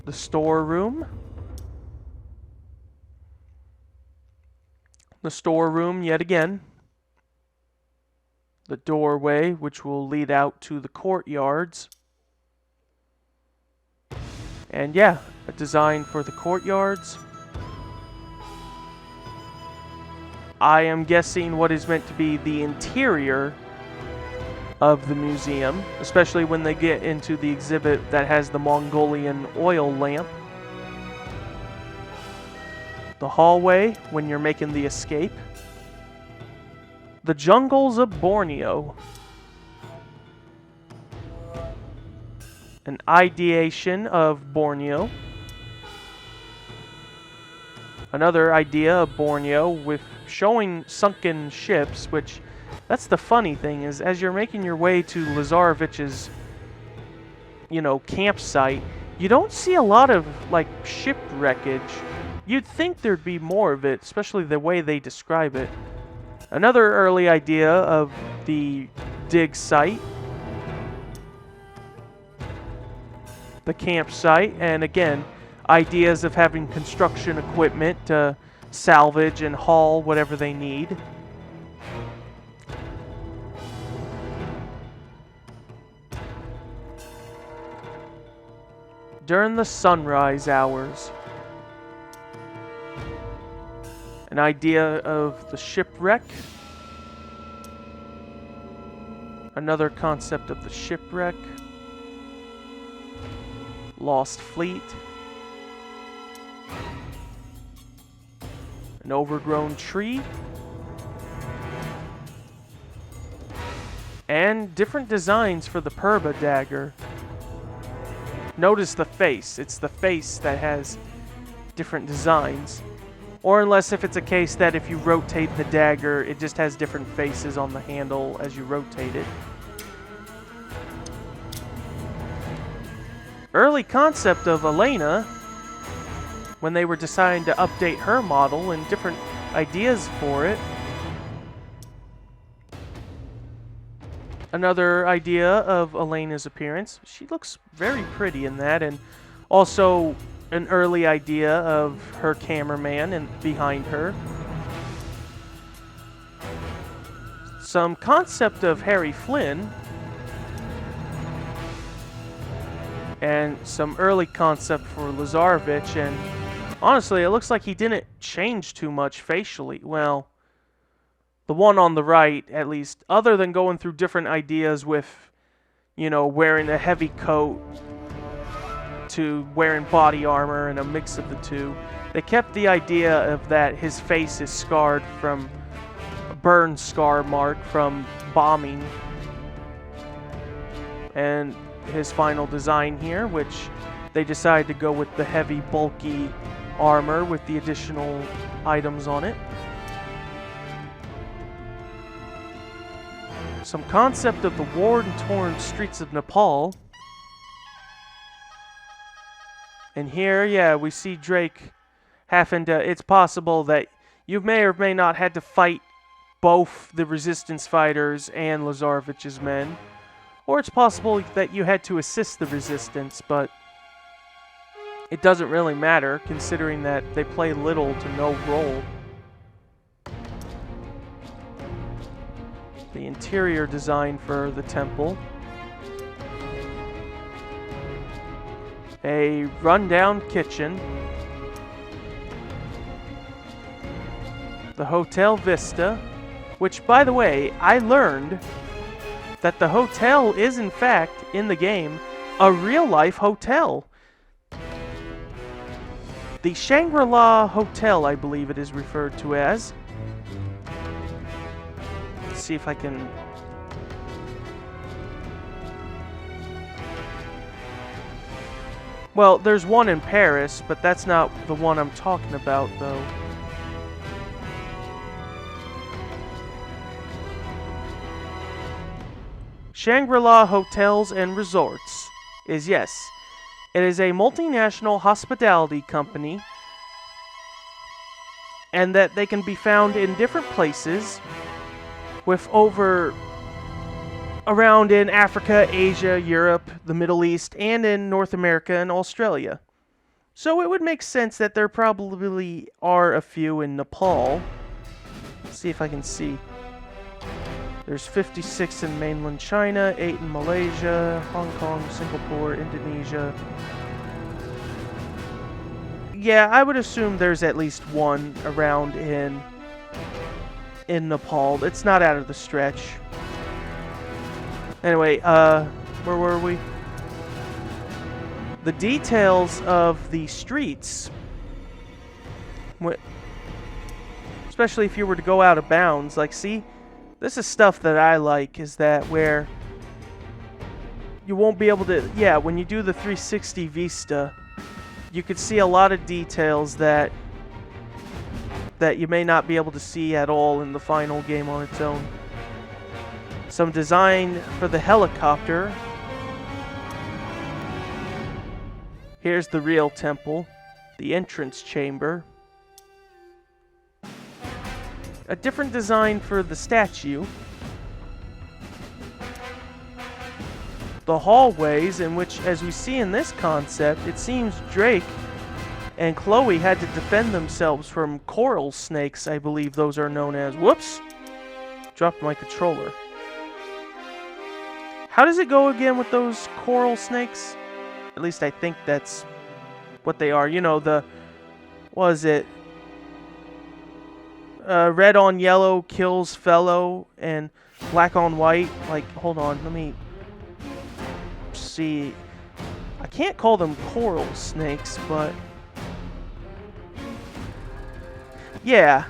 The storeroom. The storeroom yet again. The doorway, which will lead out to the courtyards. And yeah, a design for the courtyards. I am guessing what is meant to be the interior of the museum, especially when they get into the exhibit that has the Mongolian oil lamp. The hallway, when you're making the escape. The jungles of Borneo. An ideation of Borneo. Another idea of Borneo with showing sunken ships, which that's the funny thing is as you're making your way to Lazarevich's, campsite, you don't see a lot of like ship wreckage. You'd think there'd be more of it, especially the way they describe it. Another early idea of the dig site. The campsite, and again, ideas of having construction equipment to salvage and haul whatever they need. During the sunrise hours. An idea of the shipwreck. Another concept of the shipwreck. Lost fleet. An overgrown tree. And different designs for the Purba dagger. Notice the face. It's the face that has different designs. Or unless if it's a case that if you rotate the dagger, it just has different faces on the handle as you rotate it. Early concept of Elena, when they were deciding to update her model and different ideas for it. Another idea of Elena's appearance. She looks very pretty in that, and also an early idea of her cameraman and behind her. Some concept of Harry Flynn. And some early concept for Lazarevich, and honestly, it looks like he didn't change too much facially. Well, the one on the right, at least, other than going through different ideas with, you know, wearing a heavy coat to wearing body armor and a mix of the two. They kept the idea of that his face is scarred from a burn scar mark from bombing. And his final design here, which they decided to go with the heavy, bulky armor with the additional items on it. Some concept of the war-torn streets of Nepal. And here, yeah, we see Drake having to... It's possible that you may or may not had to fight both the Resistance fighters and Lazarevich's men. Or it's possible that you had to assist the Resistance, but it doesn't really matter, considering that they play little to no role. The interior design for the temple. A rundown kitchen. The Hotel Vista, which, by the way, I learned that the hotel is, in fact, in the game, a real-life hotel. The Shangri-La Hotel, I believe it is referred to as. Let's see if I can... Well, there's one in Paris, but that's not the one I'm talking about, though. Shangri-La Hotels and Resorts is, yes, it is a multinational hospitality company, and that they can be found in different places with over around in Africa, Asia, Europe, the Middle East, and in North America and Australia. So it would make sense that there probably are a few in Nepal. Let's see if I can see. There's 56 in mainland China, 8 in Malaysia, Hong Kong, Singapore, Indonesia. Yeah, I would assume there's at least one around in Nepal. It's not out of the stretch. Anyway, where were we? The details of the streets, especially if you were to go out of bounds, like, see? This is stuff that I like, is that where you won't be able to... Yeah, when you do the 360 Vista, you could see a lot of details that you may not be able to see at all in the final game on its own. Some design for the helicopter. Here's the real temple, the entrance chamber. A different design for the statue. The hallways, in which, as we see in this concept, it seems Drake and Chloe had to defend themselves from coral snakes, I believe those are known as. Whoops! Dropped my controller. How does it go again with those coral snakes? At least I think that's what they are. You know, the... What is it? Red on yellow kills fellow, and black on white. Like, hold on, let me see. I can't call them coral snakes, but yeah.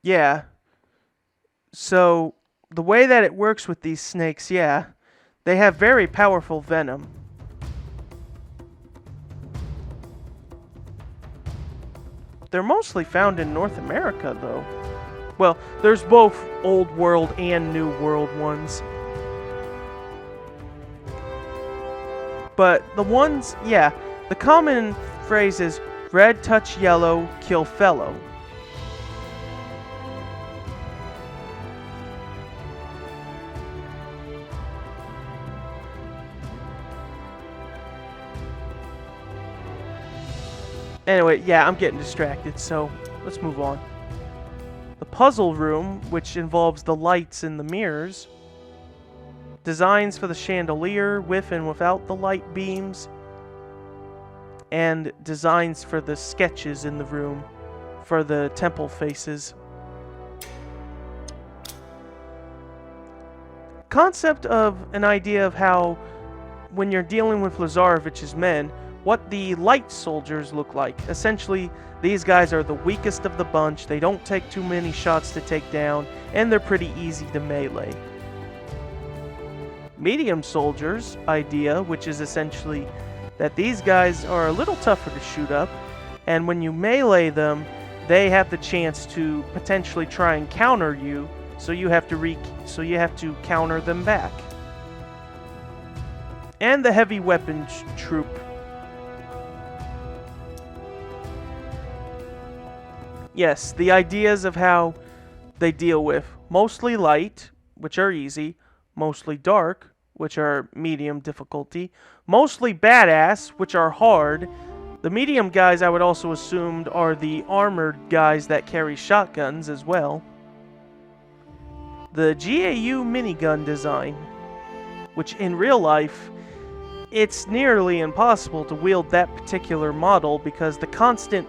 Yeah. So, the way that it works with these snakes, yeah, they have very powerful venom. They're mostly found in North America, though. Well, there's both Old World and New World ones. But the ones, yeah, the common phrase is red touch yellow, kill fellow. Anyway, yeah, I'm getting distracted, so let's move on. The puzzle room, which involves the lights in the mirrors, designs for the chandelier with and without the light beams, and designs for the sketches in the room for the temple faces. Concept of an idea of how, when you're dealing with Lazarevich's men, what the light soldiers look like. Essentially, these guys are the weakest of the bunch, they don't take too many shots to take down, and they're pretty easy to melee. Medium soldiers idea, which is essentially that these guys are a little tougher to shoot up, and when you melee them, they have the chance to potentially try and counter you, so you have to counter them back. And the heavy weapons troop. Yes, the ideas of how they deal with mostly light, which are easy, mostly dark, which are medium difficulty, mostly badass, which are hard. The medium guys I would also assume are the armored guys that carry shotguns as well. The GAU minigun design, which in real life, it's nearly impossible to wield that particular model because the constant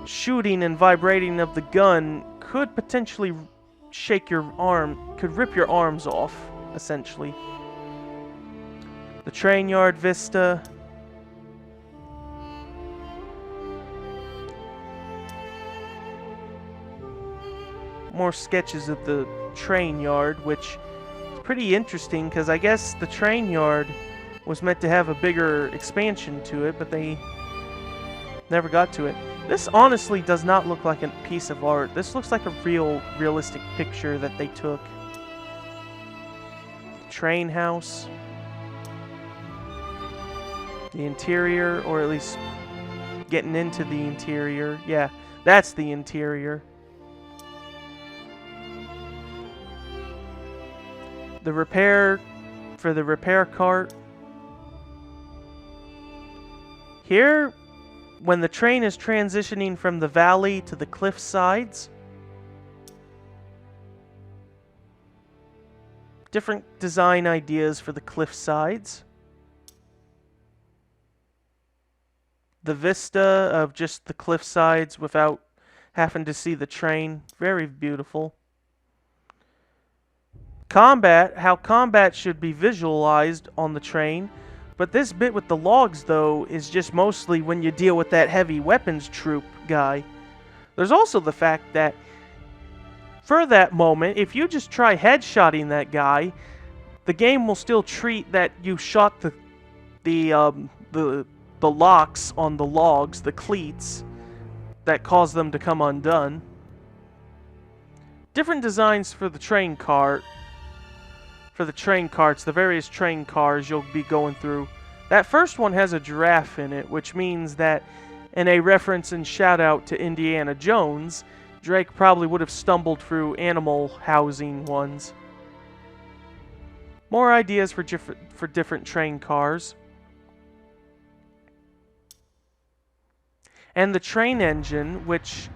shooting and vibrating of the gun could potentially shake your arm, could rip your arms off, essentially. The train yard vista. More sketches of the train yard, which is pretty interesting because I guess the train yard was meant to have a bigger expansion to it, but they never got to it. This honestly does not look like a piece of art. This looks like a realistic picture that they took. Train house. The interior, or at least getting into the interior. Yeah, that's the interior. The repair cart. Here, when the train is transitioning from the valley to the cliff sides, different design ideas for the cliff sides. The vista of just the cliff sides without having to see the train, very beautiful. Combat, how combat should be visualized on the train. But this bit with the logs, though, is just mostly when you deal with that heavy weapons troop guy. There's also the fact that, for that moment, if you just try headshotting that guy, the game will still treat that you shot the locks on the logs, the cleats, that cause them to come undone. Different designs for the train cart. For the train carts, the various train cars you'll be going through. That first one has a giraffe in it, which means that in a reference and shout out to Indiana Jones, Drake probably would have stumbled through animal housing ones. More ideas for different train cars. And the train engine, which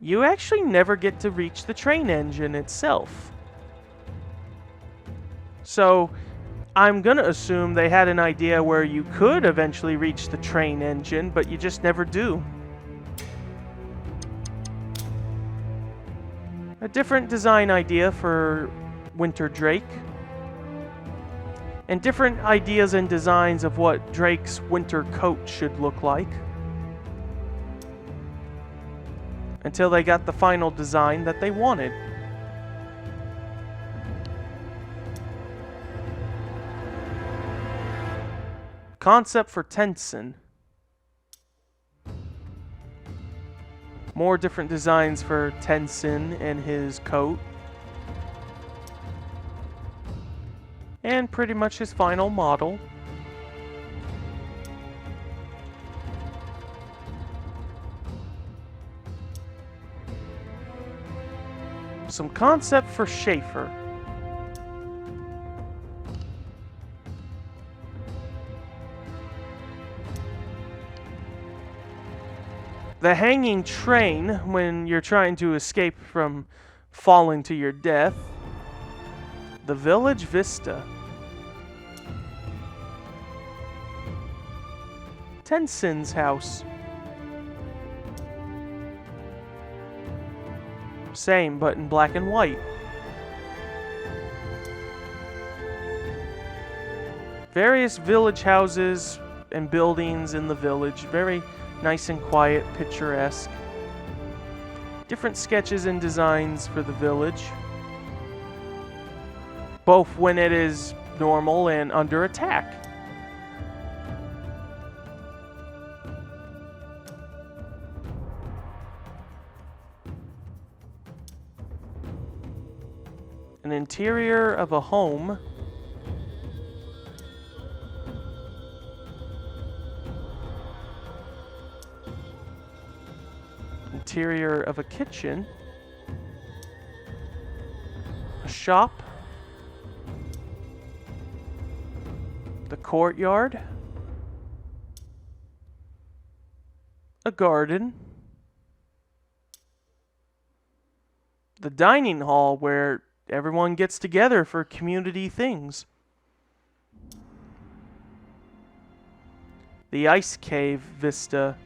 you actually never get to reach the train engine itself. So, I'm going to assume they had an idea where you could eventually reach the train engine, but you just never do. A different design idea for Winter Drake. And different ideas and designs of what Drake's winter coat should look like. Until they got the final design that they wanted. Concept for Tensen. More different designs for Tensen and his coat. And pretty much his final model. some concept for Schaefer. The hanging train when you're trying to escape from falling to your death. The village vista. Tensin's house. Same, but in black and white. Various village houses and buildings in the village. Very nice and quiet, picturesque. Different sketches and designs for the village. Both when it is normal and under attack. An interior of a home. Interior of a kitchen. A shop. The courtyard. A garden. The dining hall where everyone gets together for community things. The ice cave vista.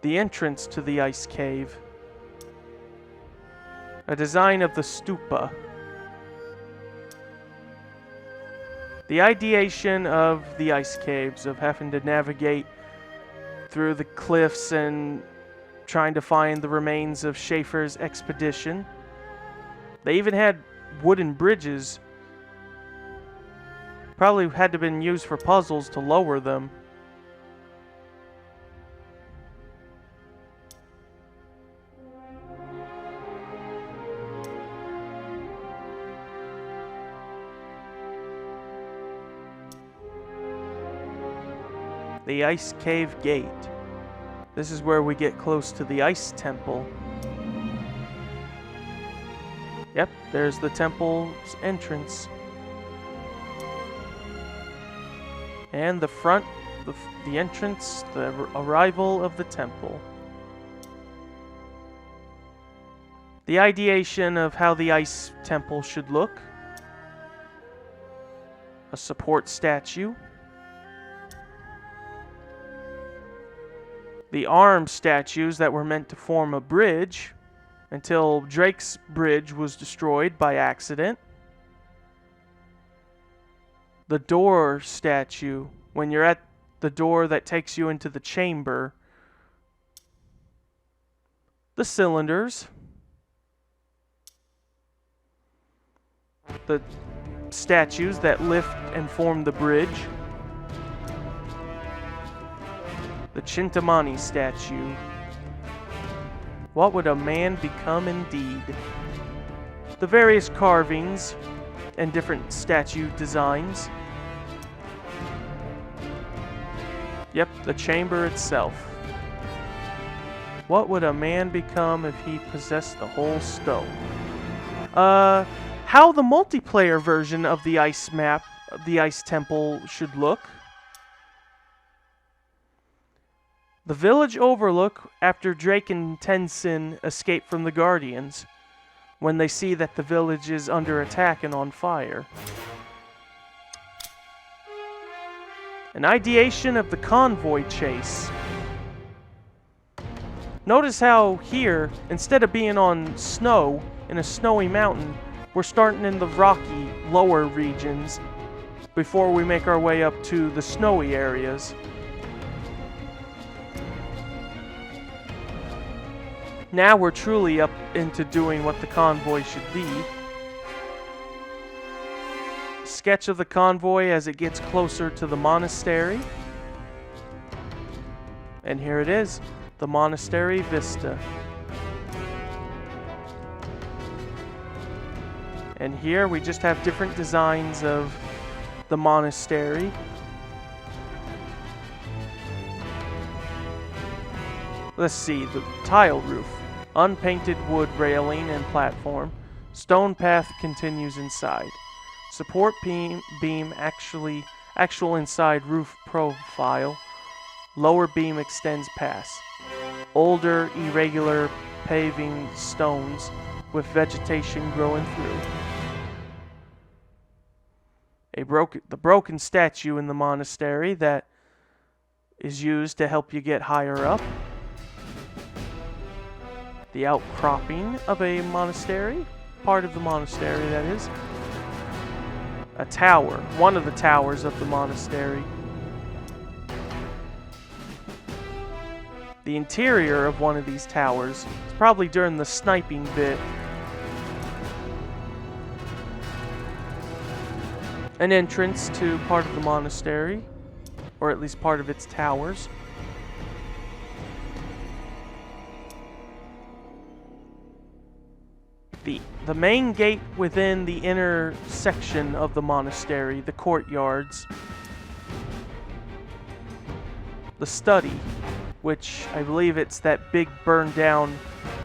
The entrance to the ice cave. A design of the stupa. The ideation of the ice caves, of having to navigate through the cliffs and trying to find the remains of Schaefer's expedition. They even had wooden bridges. Probably had to have been used for puzzles to lower them. The Ice Cave Gate. This is where we get close to the Ice Temple. Yep, there's the temple's entrance. And the front, the entrance, the arrival of the temple. The ideation of how the Ice Temple should look. A support statue. The arm statues that were meant to form a bridge until Drake's bridge was destroyed by accident. The door statue, when you're at the door that takes you into the chamber. The cylinders. The statues that lift and form the bridge. The Chintamani statue. What would a man become indeed? The various carvings and different statue designs. Yep, the chamber itself. What would a man become if he possessed the whole stone? How the multiplayer version of the ice map, the Ice Temple, should look. The village overlook after Drake and Tenzin escape from the Guardians, when they see that the village is under attack and on fire. An ideation of the convoy chase. Notice how here, instead of being on snow, in a snowy mountain, we're starting in the rocky, lower regions before we make our way up to the snowy areas. Now we're truly up into doing what the convoy should be. Sketch of the convoy as it gets closer to the monastery. And here it is, the monastery vista. And here we just have different designs of the monastery. let's see, the tile roof. Unpainted wood railing and platform. Stone path continues inside. Support beam actual inside roof profile. Lower beam extends past. Older irregular paving stones with vegetation growing through. The broken statue in the monastery that is used to help you get higher up. The outcropping of a monastery, part of the monastery that is. A tower, one of the towers of the monastery. The interior of one of these towers, it's probably during the sniping bit. An entrance to part of the monastery, or at least part of its towers. The main gate within the inner section of the monastery, the courtyards. The study, which I believe it's that big burned down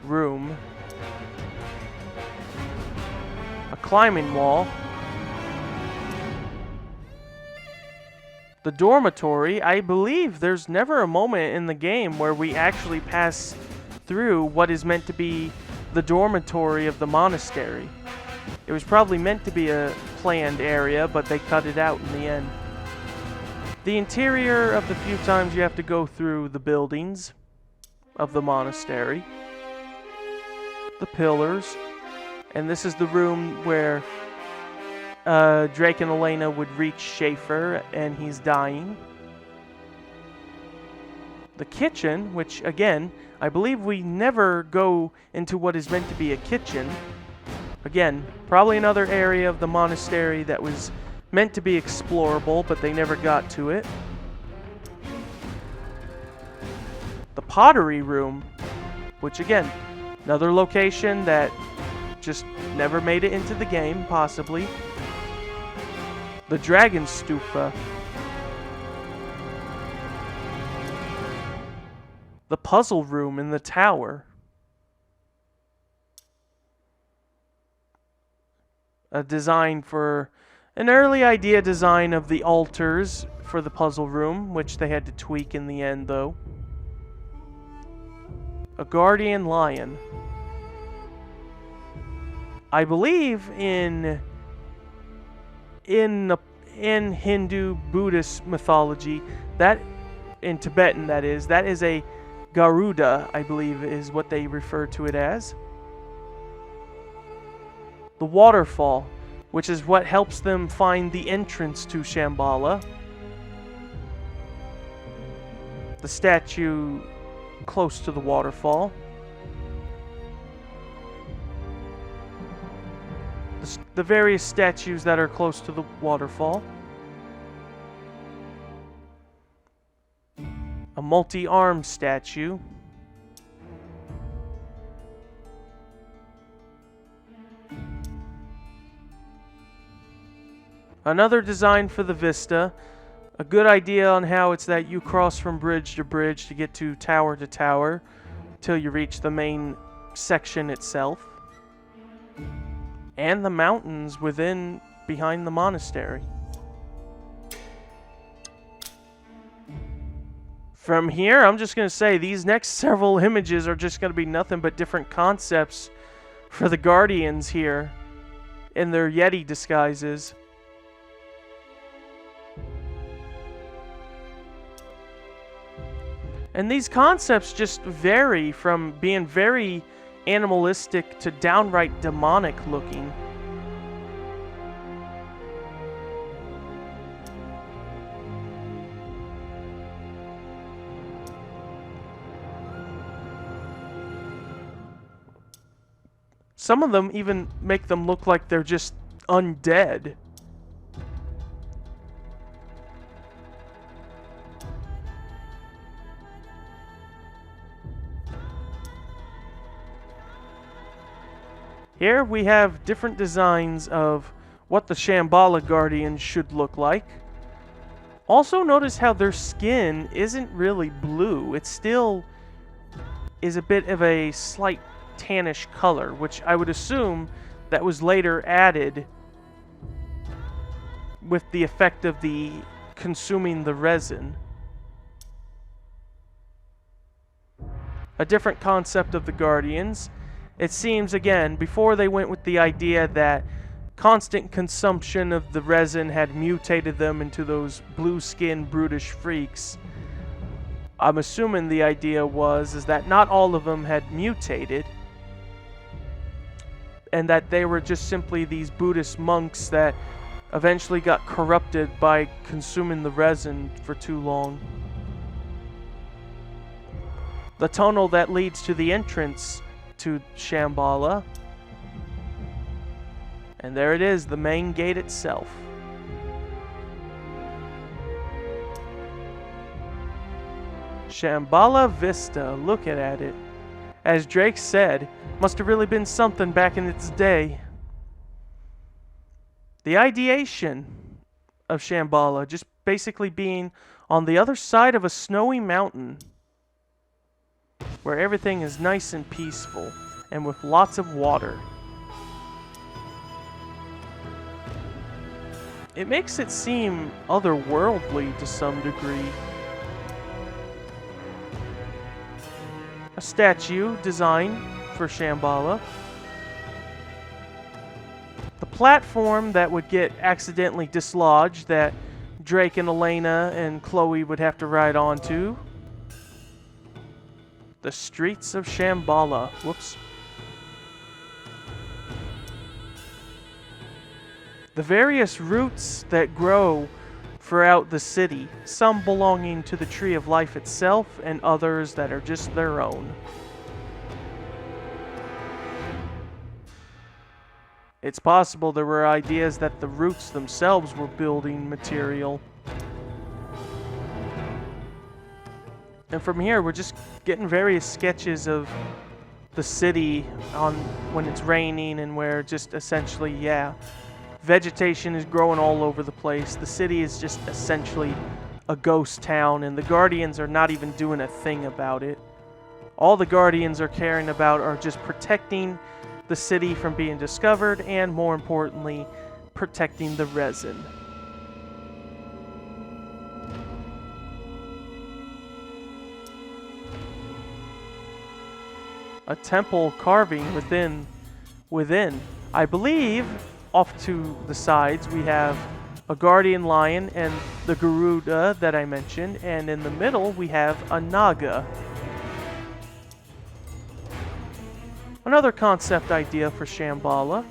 room. A climbing wall. The dormitory, I believe there's never a moment in the game where we actually pass through what is meant to be the dormitory of the monastery. It was probably meant to be a planned area, but they cut it out in the end. The interior of the few times you have to go through the buildings of the monastery. The pillars. And this is the room where Drake and Elena would reach Schaefer and he's dying. The kitchen, which again, I believe we never go into what is meant to be a kitchen. Again, probably another area of the monastery that was meant to be explorable, but they never got to it. The pottery room, which again, another location that just never made it into the game, possibly. The dragon stupa. The puzzle room in the tower. A design for an early idea design of the altars for the puzzle room, which they had to tweak in the end though. A guardian lion. I believe in Hindu Buddhist mythology, that in Tibetan that is a Garuda, I believe is what they refer to it as. The waterfall, which is what helps them find the entrance to Shambhala. The statue close to the waterfall. The various statues that are close to the waterfall. A multi-armed statue. Another design for the vista. A good idea on how it's that you cross from bridge to bridge to get to tower till you reach the main section itself. And the mountains behind the monastery. From here, I'm just going to say these next several images are just going to be nothing but different concepts for the Guardians here in their Yeti disguises. And these concepts just vary from being very animalistic to downright demonic looking. Some of them even make them look like they're just undead. Here we have different designs of what the Shambhala Guardians should look like. Also notice how their skin isn't really blue. It's still is a bit of a slight tannish color, which I would assume that was later added with the effect of the consuming the resin. A different concept of the Guardians. It seems, again, before they went with the idea that constant consumption of the resin had mutated them into those blue-skinned, brutish freaks. I'm assuming the idea is that not all of them had mutated, and that they were just simply these Buddhist monks that eventually got corrupted by consuming the resin for too long. The tunnel that leads to the entrance to Shambhala. And there it is, the main gate itself. Shambhala Vista, look at it. As Drake said, must have really been something back in its day. The ideation of Shambhala just basically being on the other side of a snowy mountain where everything is nice and peaceful and with lots of water. It makes it seem otherworldly to some degree. A statue designed for Shambhala. The platform that would get accidentally dislodged that Drake and Elena and Chloe would have to ride onto. The streets of Shambhala. Whoops. The various roots that grow throughout the city, some belonging to the Tree of Life itself and others that are just their own. It's possible there were ideas that the roots themselves were building material. And from here, we're just getting various sketches of the city on when it's raining and where just essentially, vegetation is growing all over the place. The city is just essentially a ghost town, and the Guardians are not even doing a thing about it. All the Guardians are caring about are just protecting the city from being discovered, and more importantly, protecting the resin. A temple carving within. I believe off to the sides we have a guardian lion and the Garuda that I mentioned, and in the middle we have a Naga. Another concept idea for Shambhala.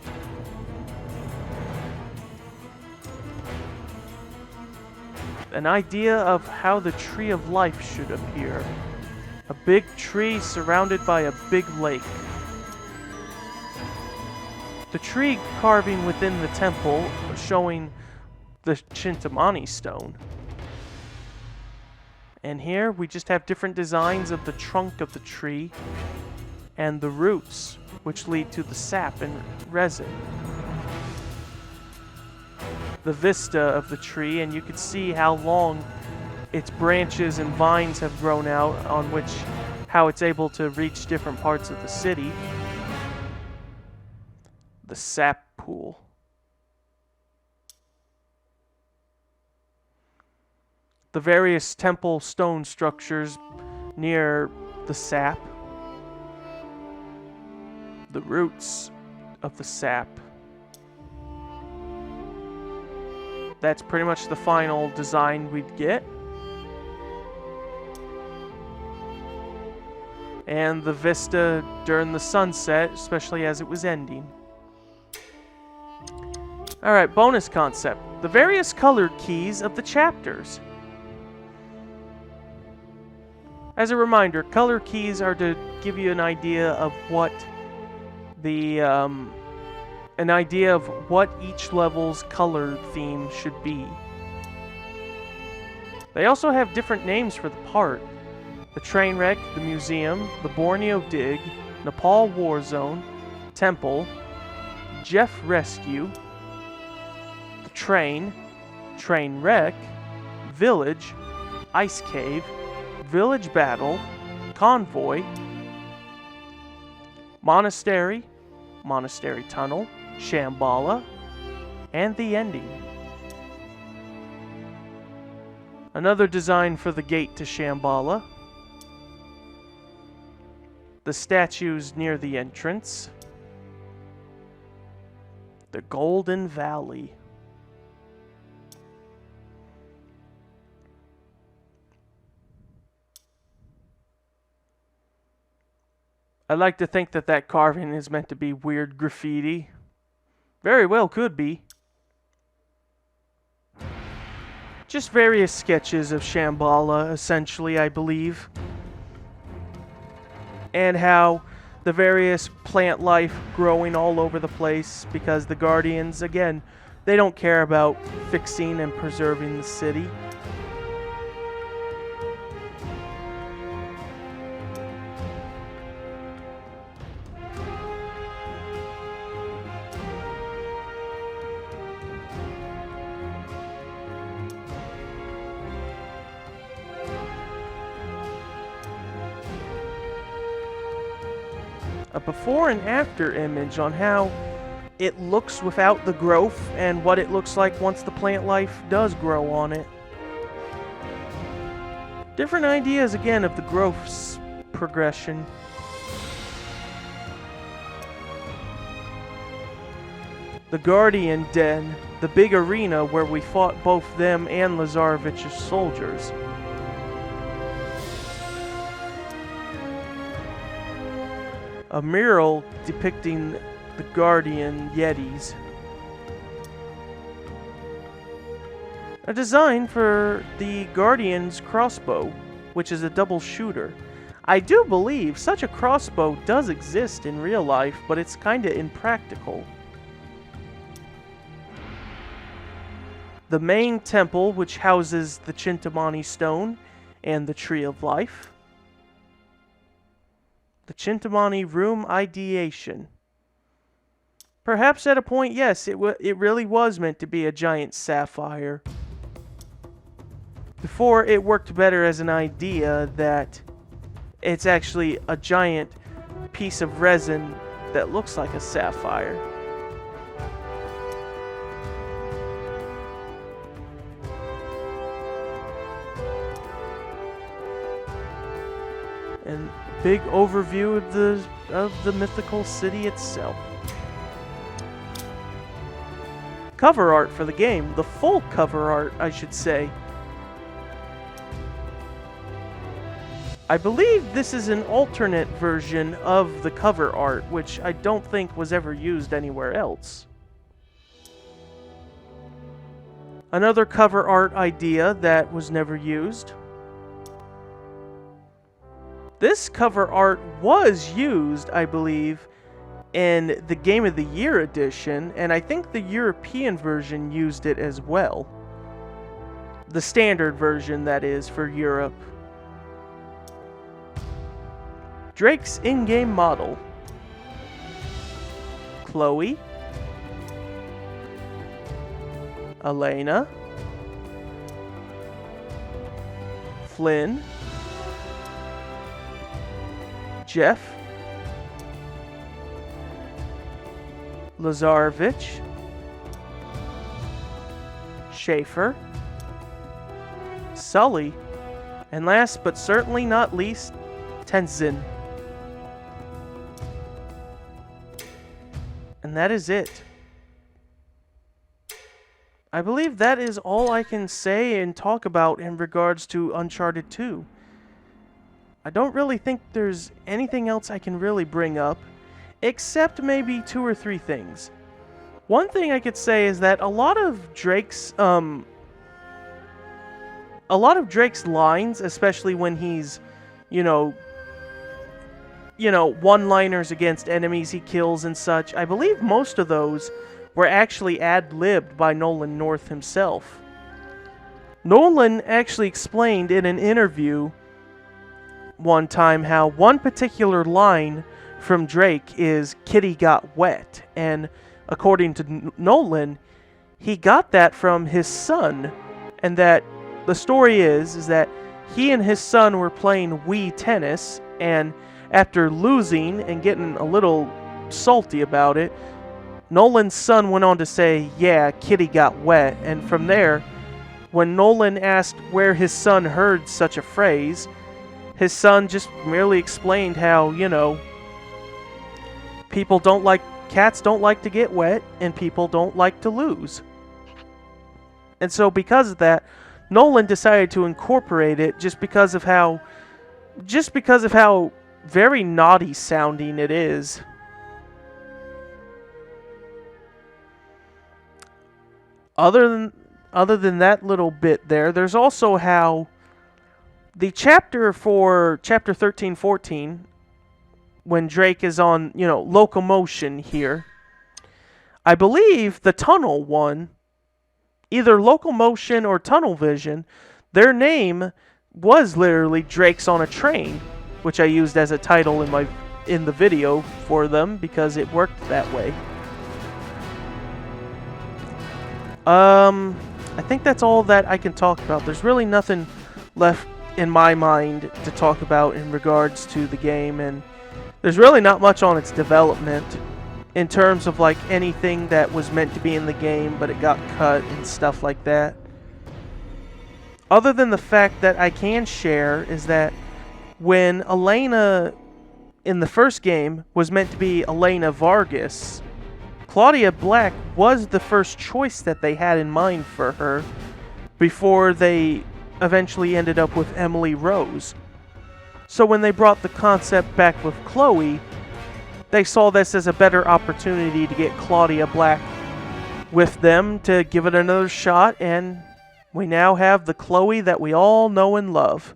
An idea of how the Tree of Life should appear. A big tree surrounded by a big lake. The tree carving within the temple showing the Chintamani stone. And here we just have different designs of the trunk of the tree and the roots, which lead to the sap and resin. The vista of the tree, and you can see how long its branches and vines have grown out, on which how it's able to reach different parts of the city. The sap pool. The various temple stone structures near the sap. The roots of the sap. That's pretty much the final design we'd get. And the vista during the sunset, especially as it was ending. Alright, bonus concept. The various colored keys of the chapters. As a reminder, color keys are to give you an idea of what each level's color theme should be. They also have different names for the part. The train wreck, the museum, the Borneo dig, Nepal war zone, temple, Jeff rescue, the train wreck, village, ice cave, village battle, convoy, Monastery, Monastery Tunnel, Shambhala, and the ending. Another design for the gate to Shambhala. The statues near the entrance. The Golden Valley. I like to think that that carving is meant to be weird graffiti. Very well could be. Just various sketches of Shambhala, essentially, I believe. And how the various plant life growing all over the place, because the Guardians, again, they don't care about fixing and preserving the city. A before and after image on how it looks without the growth and what it looks like once the plant life does grow on it. Different ideas again of the growth's progression. The Guardian Den, the big arena where we fought both them and Lazarevich's soldiers. A mural depicting the Guardian Yetis. A design for the Guardian's crossbow, which is a double shooter. I do believe such a crossbow does exist in real life, but it's kinda impractical. The main temple, which houses the Chintamani stone and the Tree of Life. The Chintamani Room Ideation. Perhaps at a point, yes, it really was meant to be a giant sapphire. Before, it worked better as an idea that it's actually a giant piece of resin that looks like a sapphire. And big overview of the mythical city itself. Cover art for the game, the full cover art, I should say. I believe this is an alternate version of the cover art, which I don't think was ever used anywhere else. Another cover art idea that was never used. This cover art was used, I believe, in the Game of the Year edition, and I think the European version used it as well. The standard version, that is, for Europe. Drake's in-game model. Chloe. Elena. Flynn. Jeff, Lazarevich, Schaefer, Sully, and last but certainly not least, Tenzin. And that is it. I believe that is all I can say and talk about in regards to Uncharted 2. I don't really think there's anything else I can really bring up, except maybe 2 or 3 things. One thing I could say is that a lot of Drake's lines, especially when he's, one-liners against enemies he kills and such, I believe most of those were actually ad-libbed by Nolan North himself. Nolan actually explained in an interview one time how one particular line from Drake is "Kitty got wet," and according to Nolan, he got that from his son, and that the story is that he and his son were playing Wii tennis, and after losing and getting a little salty about it, Nolan's son went on to say, yeah, Kitty got wet, and from there, when Nolan asked where his son heard such a phrase, his son just merely explained how, cats don't like to get wet, and people don't like to lose. And so because of that, Nolan decided to incorporate it just because of how very naughty sounding it is. Other than that little bit there, there's also how the chapter for chapter 13-14, when Drake is on, locomotion here, I believe the tunnel one, either locomotion or tunnel vision, their name was literally Drake's on a Train, which I used as a title in the video for them because it worked that way. I think that's all that I can talk about. There's really nothing left in my mind to talk about in regards to the game, and there's really not much on its development in terms of like anything that was meant to be in the game but it got cut and stuff like that. Other than the fact that I can share is that when Elena in the first game was meant to be Elena Vargas, Claudia Black was the first choice that they had in mind for her before they eventually ended up with Emily Rose. So when they brought the concept back with Chloe, they saw this as a better opportunity to get Claudia Black with them to give it another shot, and we now have the Chloe that we all know and love.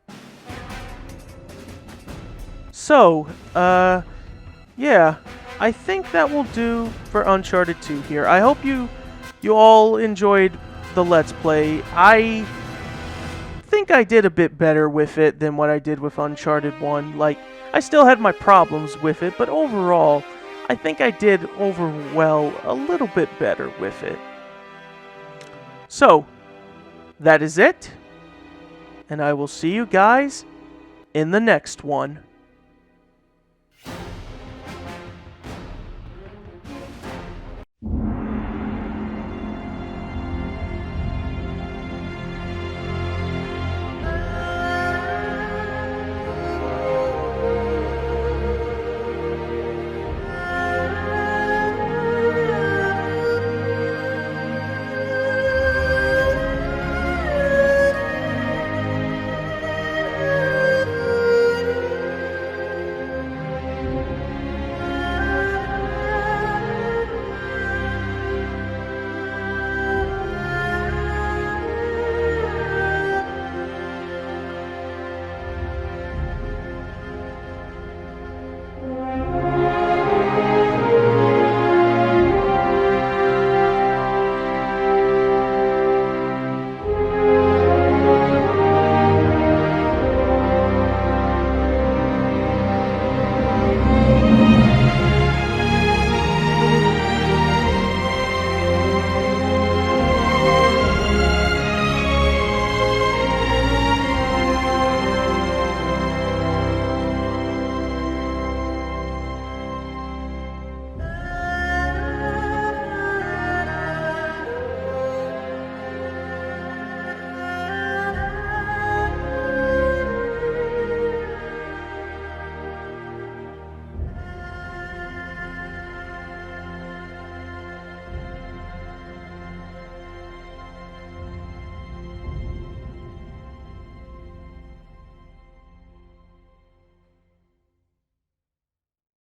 So, yeah, I think that will do for Uncharted 2 here. I hope you all enjoyed the Let's Play. I think I did a bit better with it than what I did with Uncharted 1. Like, I still had my problems with it, but overall, I think I did a little bit better with it. So, that is it, and I will see you guys in the next one.